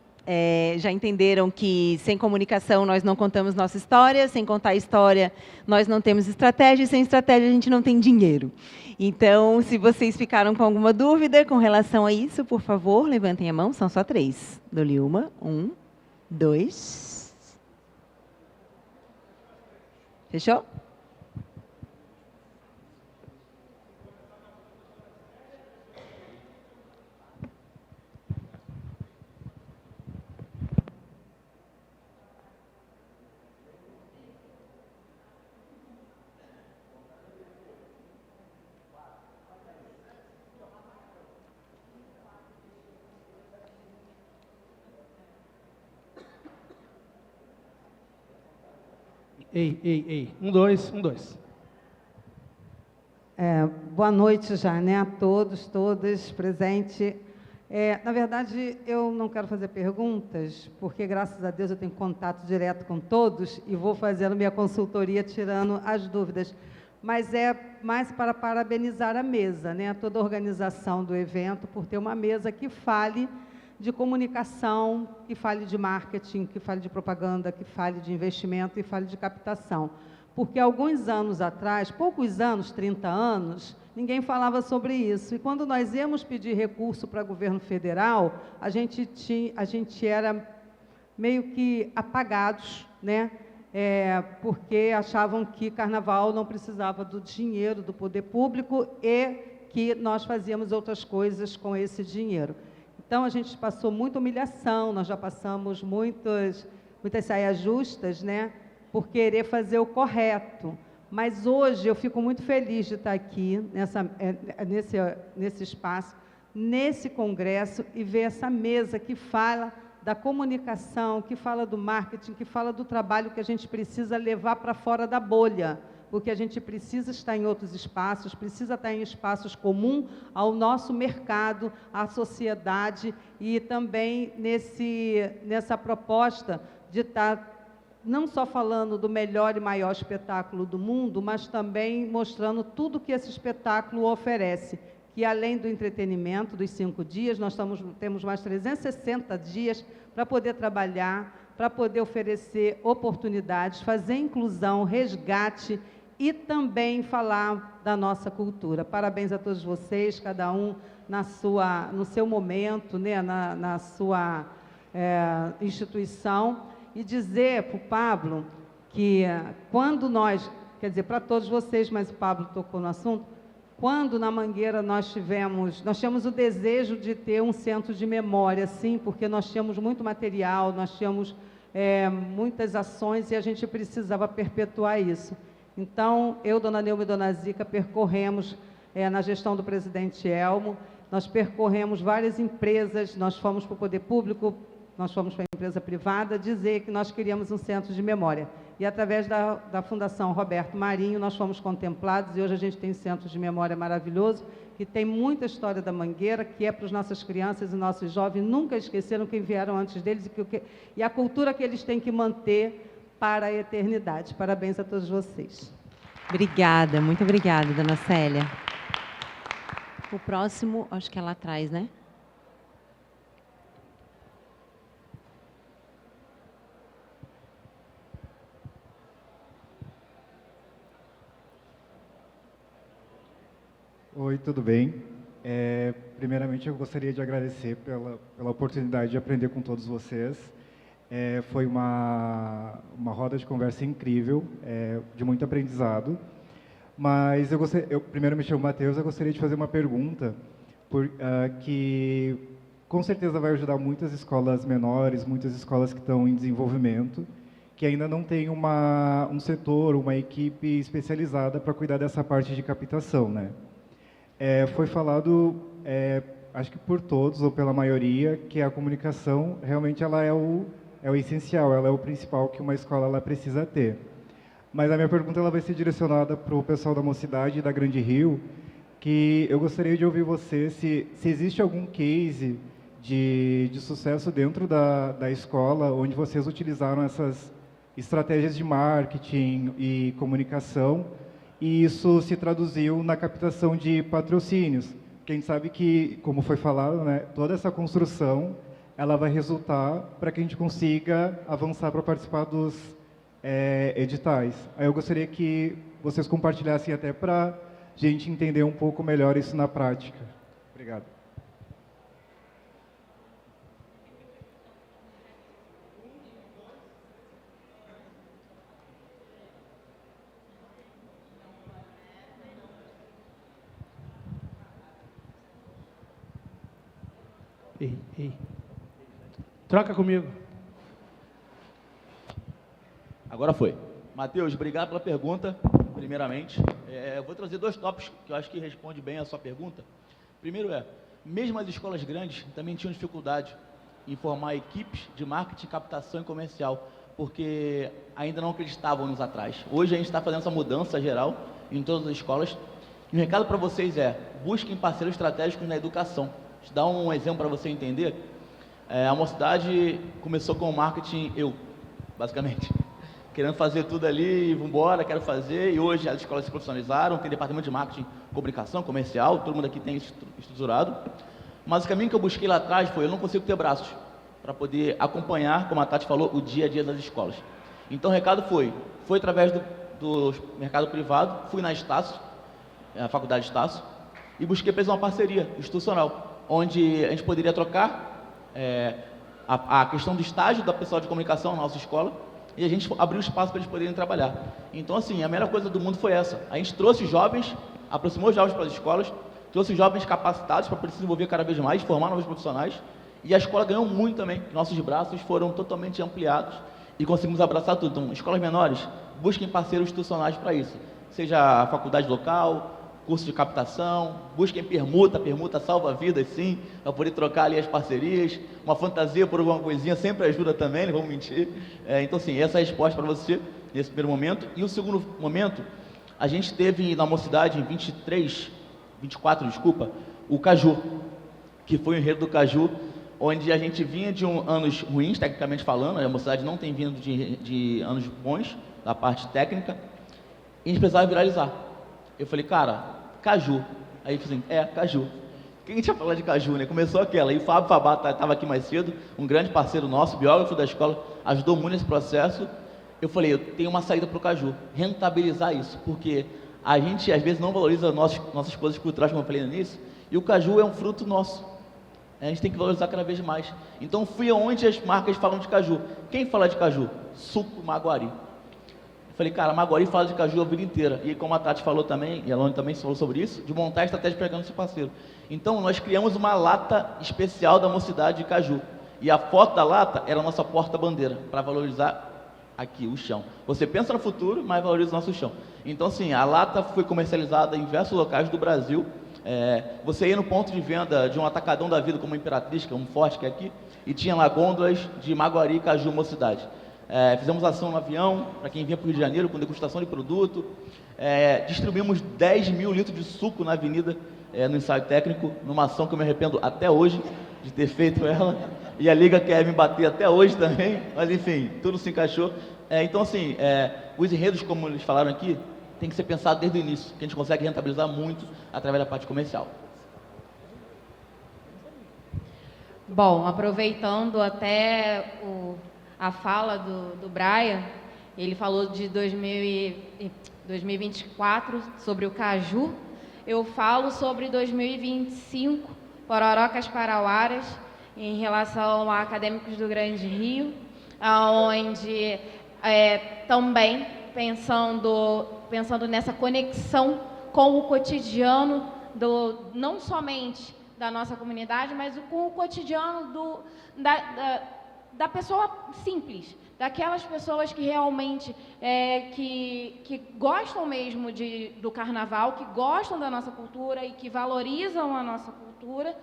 já entenderam que sem comunicação nós não contamos nossa história, sem contar a história nós não temos estratégia, e sem estratégia a gente não tem dinheiro. Então, se vocês ficaram com alguma dúvida com relação a isso, por favor, levantem a mão, são só 3. Dou-lhe 1, 2... Fechou? Ei. 1, 2. Boa noite já, né, a todos, todas presentes. Na verdade, eu não quero fazer perguntas, porque, graças a Deus, eu tenho contato direto com todos e vou fazendo minha consultoria, tirando as dúvidas. Mas é mais para parabenizar a mesa, né, toda a organização do evento, por ter uma mesa que fale de comunicação, que fale de marketing, que fale de propaganda, que fale de investimento e fale de captação. Porque alguns anos atrás, poucos anos, 30 anos, ninguém falava sobre isso. E quando nós íamos pedir recurso para o governo federal, a gente era meio que apagados, né? Porque achavam que carnaval não precisava do dinheiro do poder público e que nós fazíamos outras coisas com esse dinheiro. Então, a gente passou muita humilhação, nós já passamos muitas saias justas, né, por querer fazer o correto. Mas hoje eu fico muito feliz de estar aqui, nesse espaço, nesse congresso, e ver essa mesa que fala da comunicação, que fala do marketing, que fala do trabalho que a gente precisa levar para fora da bolha, porque a gente precisa estar em outros espaços, precisa estar em espaços comuns ao nosso mercado, à sociedade, e também nessa proposta de estar não só falando do melhor e maior espetáculo do mundo, mas também mostrando tudo que esse espetáculo oferece, que além do entretenimento dos 5 dias, nós temos mais 360 dias para poder trabalhar, para poder oferecer oportunidades, fazer inclusão, resgate e também falar da nossa cultura. Parabéns a todos vocês, cada um no seu momento, né, na sua instituição, e dizer para o Pablo que quando nós, quer dizer, para todos vocês, mas o Pablo tocou no assunto, quando na Mangueira nós tínhamos o desejo de ter um centro de memória, sim, porque nós tínhamos muito material, nós tínhamos muitas ações e a gente precisava perpetuar isso. Então, eu, Dona Neuma e Dona Zica, percorremos, na gestão do presidente Elmo, nós percorremos várias empresas, nós fomos para o poder público, nós fomos para a empresa privada, dizer que nós queríamos um centro de memória. E, através da Fundação Roberto Marinho, nós fomos contemplados, e hoje a gente tem um centro de memória maravilhoso, que tem muita história da Mangueira, que é para as nossas crianças e nossos jovens nunca esqueceram quem vieram antes deles e a cultura que eles têm que manter para a eternidade. Parabéns a todos vocês. Obrigada, muito obrigada, Dona Célia. O próximo, acho que é lá atrás, né? Oi, tudo bem? Primeiramente, eu gostaria de agradecer pela oportunidade de aprender com todos vocês. Foi uma roda de conversa incrível, de muito aprendizado. Mas eu primeiro me chamo Matheus, eu gostaria de fazer uma pergunta que com certeza vai ajudar muitas escolas menores, muitas escolas que estão em desenvolvimento, que ainda não tem um setor, uma equipe especializada para cuidar dessa parte de captação, né? Foi falado, acho que por todos ou pela maioria, que a comunicação realmente ela é o essencial, ela é o principal que uma escola ela precisa ter. Mas a minha pergunta ela vai ser direcionada para o pessoal da Mocidade e da Grande Rio, que eu gostaria de ouvir você se existe algum case de sucesso dentro da escola, onde vocês utilizaram essas estratégias de marketing e comunicação, e isso se traduziu na captação de patrocínios. Porque a gente sabe que, como foi falado, né, toda essa construção ela vai resultar para que a gente consiga avançar para participar dos editais. Aí eu gostaria que vocês compartilhassem até para a gente entender um pouco melhor isso na prática. Obrigado. Ei. Troca comigo. Agora foi. Matheus, obrigado pela pergunta, primeiramente. Eu vou trazer 2 tópicos que eu acho que responde bem a sua pergunta. Primeiro mesmo as escolas grandes também tinham dificuldade em formar equipes de marketing, captação e comercial, porque ainda não acreditavam anos atrás. Hoje a gente está fazendo essa mudança geral em todas as escolas. E o recado para vocês busquem parceiros estratégicos na educação. Vou te dar um exemplo para você entender. A Mocidade começou com o marketing basicamente. Querendo fazer tudo ali, vamos embora, quero fazer, e hoje as escolas se profissionalizaram, tem departamento de marketing, comunicação, comercial, todo mundo aqui tem estruturado. Mas o caminho que eu busquei lá atrás foi, eu não consigo ter braços para poder acompanhar, como a Tati falou, o dia a dia das escolas. Então o recado foi através do mercado privado, fui na Estácio, a faculdade Estácio, e busquei fazer uma parceria institucional, onde a gente poderia trocar a questão do estágio da pessoal de comunicação na nossa escola, e a gente abriu espaço para eles poderem trabalhar. Então, assim, a melhor coisa do mundo foi essa. A gente trouxe jovens, aproximou os jovens para as escolas, trouxe jovens capacitados para poder se desenvolver cada vez mais, formar novos profissionais, e a escola ganhou muito também. Nossos braços foram totalmente ampliados e conseguimos abraçar tudo. Então, escolas menores, busquem parceiros institucionais para isso. Seja a faculdade local, curso de captação, busquem permuta salva vidas sim, para poder trocar ali as parcerias, uma fantasia por alguma coisinha sempre ajuda também, não vamos mentir. Então, sim, essa é a resposta para você nesse primeiro momento. E o segundo momento, a gente teve na Mocidade, em 24, o Caju, que foi o enredo do Caju, onde a gente vinha de anos ruins, tecnicamente falando, a Mocidade não tem vindo de anos bons, da parte técnica, e a gente precisava viralizar. Eu falei, cara, Caju. Aí eu falei assim, Caju. Quem a gente ia falar de Caju, né? Começou aquela. E o Fábio Fabá estava aqui mais cedo, um grande parceiro nosso, biógrafo da escola, ajudou muito nesse processo. Eu falei, eu tenho uma saída para o Caju, rentabilizar isso, porque a gente às vezes não valoriza nossas coisas culturais, como eu falei no início, e o Caju é um fruto nosso. A gente tem que valorizar cada vez mais. Então fui aonde as marcas falam de Caju. Quem fala de Caju? Suco Maguari. Eu falei, cara, Maguari fala de Caju a vida inteira. E como a Tati falou também, e a Lone também falou sobre isso, de montar a estratégia pegando seu parceiro. Então, nós criamos uma lata especial da Mocidade de Caju. E a foto da lata era a nossa porta-bandeira, para valorizar aqui o chão. Você pensa no futuro, mas valoriza o nosso chão. Então, assim, a lata foi comercializada em diversos locais do Brasil. Você ia no ponto de venda de um atacadão da vida, como Imperatriz, que é um forte que é aqui, e tinha lá gôndolas de Maguari, Caju, Mocidade. Fizemos ação no avião, para quem vinha para o Rio de Janeiro, com degustação de produto. Distribuímos 10 mil litros de suco na avenida, no ensaio técnico, numa ação que eu me arrependo até hoje de ter feito ela. E a Liga quer me bater até hoje também, mas enfim, tudo se encaixou. Então, assim, os enredos, como eles falaram aqui, tem que ser pensado desde o início, que a gente consegue rentabilizar muito através da parte comercial. Bom, aproveitando até a fala do Brian, ele falou de 2024 sobre o caju, eu falo sobre 2025, Pororocas Parauaras, em relação a Acadêmicos do Grande Rio, onde também pensando nessa conexão com o cotidiano, não somente da nossa comunidade, mas com o cotidiano da pessoa simples, daquelas pessoas que realmente que gostam mesmo do carnaval, que gostam da nossa cultura e que valorizam a nossa cultura.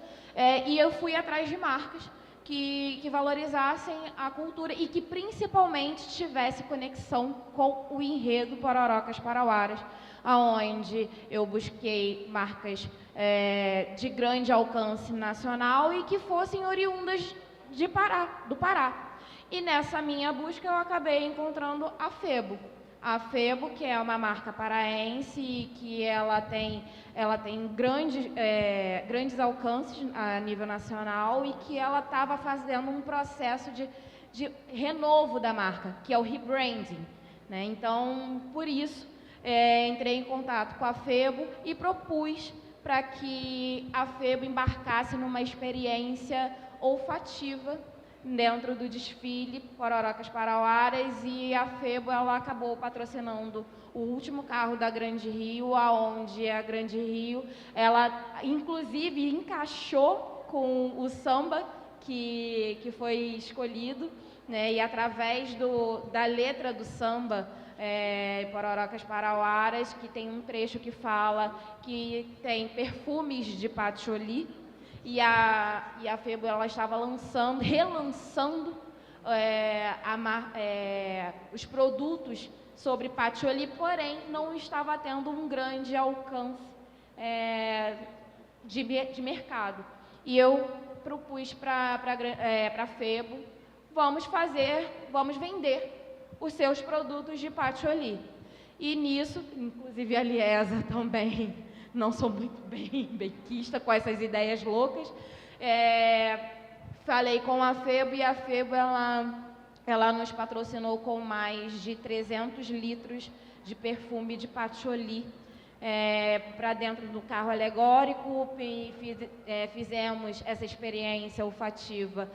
E eu fui atrás de marcas que valorizassem a cultura e que principalmente tivesse conexão com o enredo Pororocas Parauaras, aonde eu busquei marcas de grande alcance nacional e que fossem oriundas do Pará. E nessa minha busca eu acabei encontrando a Febo. A Febo, que é uma marca paraense e que ela tem grandes alcances a nível nacional e que ela estava fazendo um processo de renovo da marca, que é o rebranding, né? Então, por isso, entrei em contato com a Febo e propus para que a Febo embarcasse numa experiência olfativa dentro do desfile Pororocas Parauaras, e a Febo ela acabou patrocinando o último carro da Grande Rio, aonde a Grande Rio ela inclusive encaixou com o samba que foi escolhido, né? E através da letra do samba Pororocas Parauaras, que tem um trecho que fala que tem perfumes de patchouli. E a Febo ela estava relançando os produtos sobre patchouli, porém não estava tendo um grande alcance de mercado. E eu propus para a Febo, vamos vender os seus produtos de patchouli. E nisso, inclusive a Liesa também, não sou muito benquista com essas ideias loucas. Falei com a Febo e a Febo ela nos patrocinou com mais de 300 litros de perfume de patchouli para dentro do carro alegórico. Fizemos essa experiência olfativa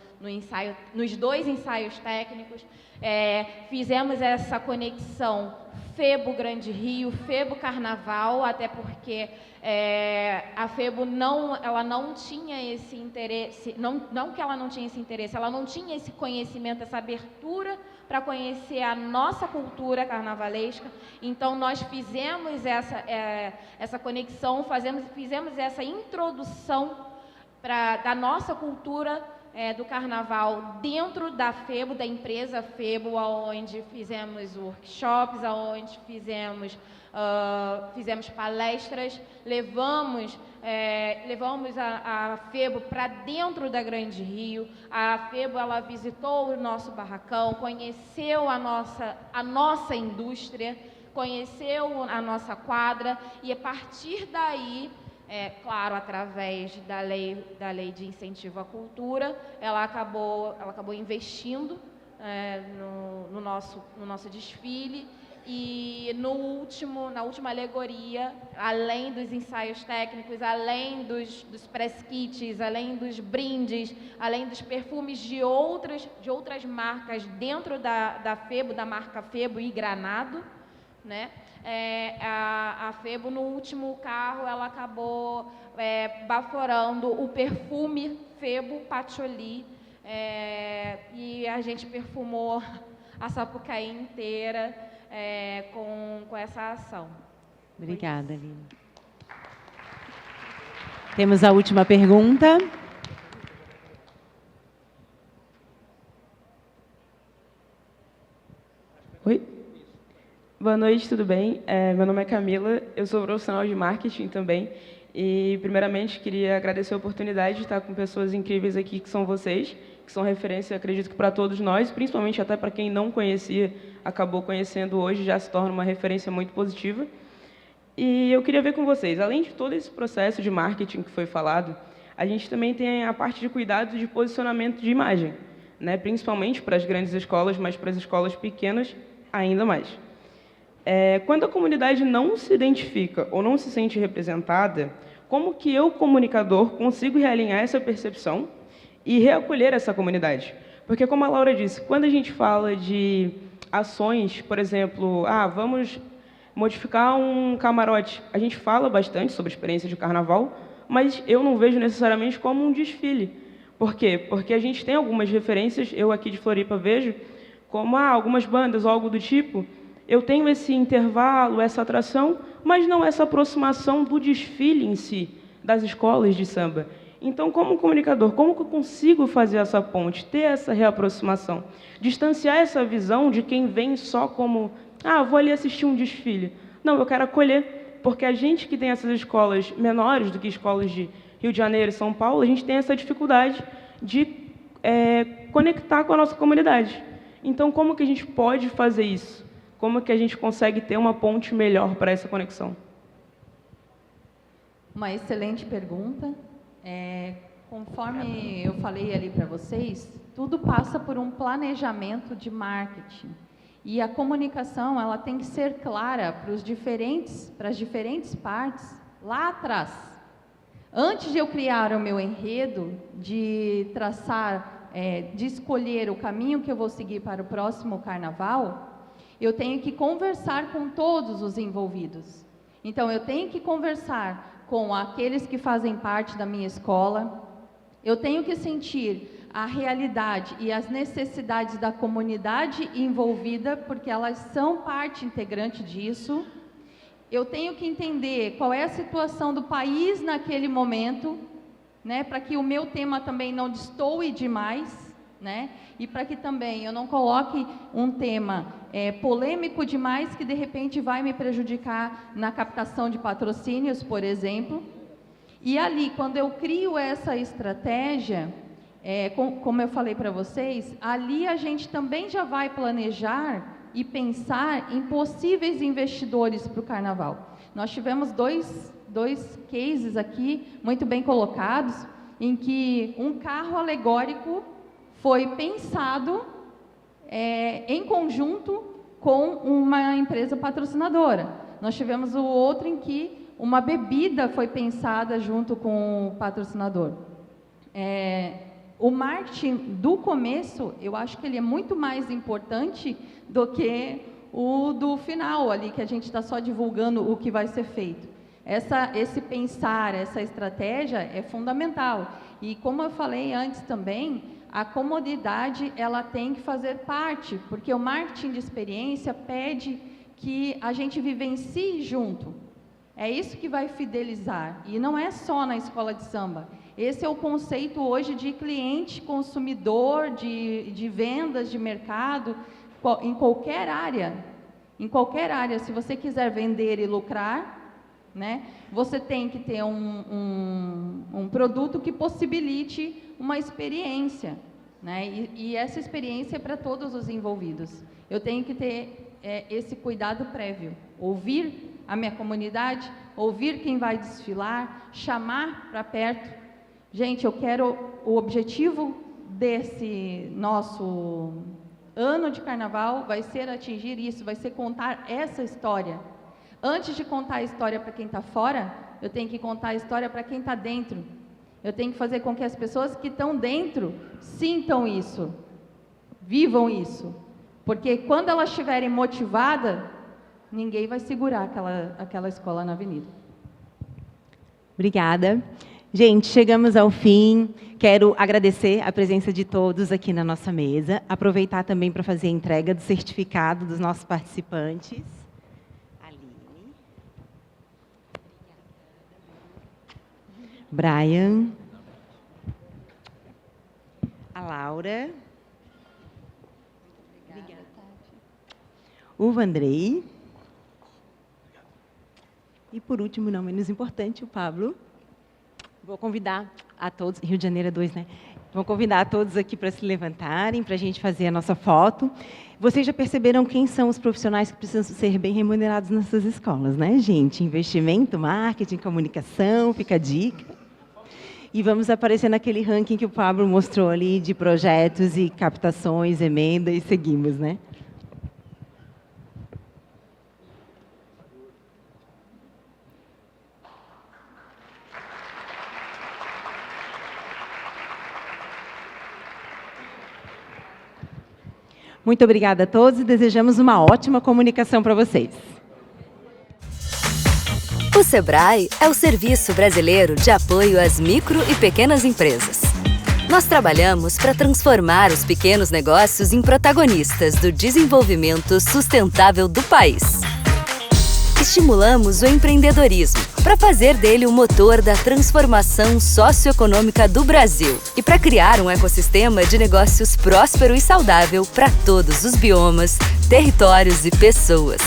nos 2 ensaios técnicos. Fizemos essa conexão Febo Grande Rio, Febo Carnaval, até porque a Febo ela não tinha esse interesse, não que ela não tinha esse interesse, ela não tinha esse conhecimento, essa abertura para conhecer a nossa cultura carnavalesca. Então nós fizemos essa conexão, fizemos essa introdução da nossa cultura do carnaval dentro da Febo, da empresa Febo, onde fizemos workshops, onde fizemos palestras, levamos a Febo para dentro da Grande Rio. A Febo ela visitou o nosso barracão, conheceu a nossa indústria, conheceu a nossa quadra, e a partir daí, claro, através da lei de incentivo à cultura, ela acabou investindo no nosso desfile. E na última alegoria, além dos ensaios técnicos, além dos press kits, além dos brindes, além dos perfumes de outras marcas dentro da Febo, da marca Febo e Granado, né? A Febo, no último carro, ela acabou baforando o perfume Febo Patchouli E a gente perfumou a Sapucaí inteira com essa ação. Obrigada, Aline. Temos a última pergunta. Oi? Boa noite, tudo bem? Meu nome é Camila, eu sou profissional de marketing também. E, primeiramente, queria agradecer a oportunidade de estar com pessoas incríveis aqui, que são vocês, que são referência, acredito que para todos nós, principalmente até para quem não conhecia, acabou conhecendo hoje, já se torna uma referência muito positiva. E eu queria ver com vocês, além de todo esse processo de marketing que foi falado, a gente também tem a parte de cuidado de posicionamento de imagem, né? Principalmente para as grandes escolas, mas para as escolas pequenas ainda mais. Quando a comunidade não se identifica ou não se sente representada, como que eu, comunicador, consigo realinhar essa percepção e reacolher essa comunidade? Porque, como a Laura disse, quando a gente fala de ações, por exemplo, vamos modificar um camarote, a gente fala bastante sobre a experiência de carnaval, mas eu não vejo necessariamente como um desfile. Por quê? Porque a gente tem algumas referências, eu aqui de Floripa vejo, como algumas bandas ou algo do tipo. Eu tenho esse intervalo, essa atração, mas não essa aproximação do desfile em si, das escolas de samba. Então, como comunicador, como que eu consigo fazer essa ponte, ter essa reaproximação? Distanciar essa visão de quem vem só como, vou ali assistir um desfile. Não, eu quero acolher, porque a gente que tem essas escolas menores do que escolas de Rio de Janeiro e São Paulo, a gente tem essa dificuldade de conectar com a nossa comunidade. Então, como que a gente pode fazer isso? Como que a gente consegue ter uma ponte melhor para essa conexão? Uma excelente pergunta. Conforme eu falei ali para vocês, tudo passa por um planejamento de marketing. E a comunicação, ela tem que ser clara para as diferentes partes lá atrás. Antes de eu criar o meu enredo, de traçar, de escolher o caminho que eu vou seguir para o próximo carnaval, eu tenho que conversar com todos os envolvidos. Então, eu tenho que conversar com aqueles que fazem parte da minha escola, eu tenho que sentir a realidade e as necessidades da comunidade envolvida, porque elas são parte integrante disso. Eu tenho que entender qual é a situação do país naquele momento, né, para que o meu tema também não destoe demais, né, e para que também eu não coloque um tema polêmico demais que de repente vai me prejudicar na captação de patrocínios, por exemplo. E ali, quando eu crio essa estratégia, como eu falei para vocês, ali a gente também já vai planejar e pensar em possíveis investidores para o carnaval. Nós tivemos dois cases aqui muito bem colocados, em que um carro alegórico foi pensado em conjunto com uma empresa patrocinadora. Nós tivemos o outro em que uma bebida foi pensada junto com o patrocinador. O marketing do começo, eu acho que ele é muito mais importante do que o do final ali, que a gente está só divulgando o que vai ser feito. Esse pensar, essa estratégia é fundamental. E como eu falei antes também, a comunidade ela tem que fazer parte, porque o marketing de experiência pede que a gente vivencie junto. É isso que vai fidelizar, e não é só na escola de samba. Esse é o conceito hoje de cliente, consumidor, de vendas, de mercado, em qualquer área. Em qualquer área, se você quiser vender e lucrar, né, você tem que ter um produto que possibilite uma experiência, né, e essa experiência é para todos os envolvidos. Eu tenho que ter esse cuidado prévio, ouvir a minha comunidade, ouvir quem vai desfilar, chamar para perto. Gente, o objetivo desse nosso ano de carnaval vai ser atingir isso, vai ser contar essa história. Antes de contar a história para quem está fora, eu tenho que contar a história para quem está dentro. Eu tenho que fazer com que as pessoas que estão dentro sintam isso, vivam isso. Porque quando elas estiverem motivadas, ninguém vai segurar aquela escola na avenida. Obrigada. Gente, chegamos ao fim. Quero agradecer a presença de todos aqui na nossa mesa. Aproveitar também para fazer a entrega do certificado dos nossos participantes. Aline. Brian. A Laura. Obrigada. O Vandrei. E, por último, não menos importante, o Pablo. Vou convidar a todos, Rio de Janeiro é 2, né? Vou convidar a todos aqui para se levantarem, para a gente fazer a nossa foto. Vocês já perceberam quem são os profissionais que precisam ser bem remunerados nessas escolas, né, gente? Investimento, marketing, comunicação, fica a dica. E vamos aparecer naquele ranking que o Pablo mostrou ali de projetos e captações, emenda, e seguimos, né? Muito obrigada a todos e desejamos uma ótima comunicação para vocês. O SEBRAE é o Serviço Brasileiro de Apoio às Micro e Pequenas Empresas. Nós trabalhamos para transformar os pequenos negócios em protagonistas do desenvolvimento sustentável do país. Estimulamos o empreendedorismo para fazer dele o motor da transformação socioeconômica do Brasil e para criar um ecossistema de negócios próspero e saudável para todos os biomas, territórios e pessoas.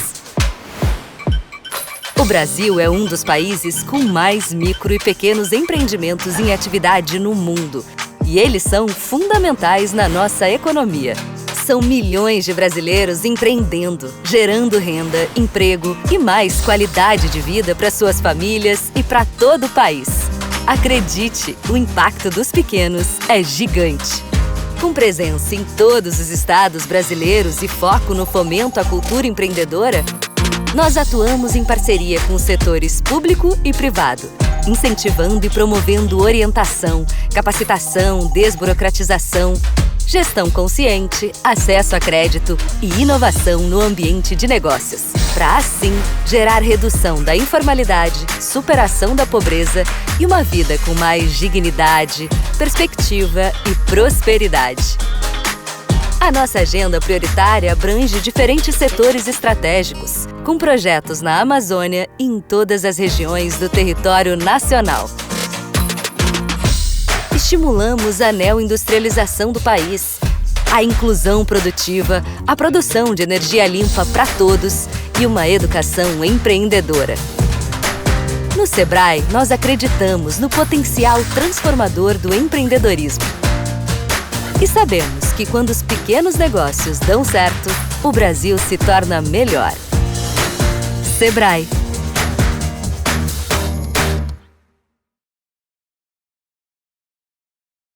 O Brasil é um dos países com mais micro e pequenos empreendimentos em atividade no mundo, e eles são fundamentais na nossa economia. São milhões de brasileiros empreendendo, gerando renda, emprego e mais qualidade de vida para suas famílias e para todo o país. Acredite, o impacto dos pequenos é gigante. Com presença em todos os estados brasileiros e foco no fomento à cultura empreendedora, nós atuamos em parceria com os setores público e privado, incentivando e promovendo orientação, capacitação, desburocratização, gestão consciente, acesso a crédito e inovação no ambiente de negócios, para assim gerar redução da informalidade, superação da pobreza e uma vida com mais dignidade, perspectiva e prosperidade. A nossa agenda prioritária abrange diferentes setores estratégicos, com projetos na Amazônia e em todas as regiões do território nacional. Estimulamos a neoindustrialização do país, a inclusão produtiva, a produção de energia limpa para todos e uma educação empreendedora. No SEBRAE, nós acreditamos no potencial transformador do empreendedorismo. E sabemos que quando os pequenos negócios dão certo, o Brasil se torna melhor. SEBRAE.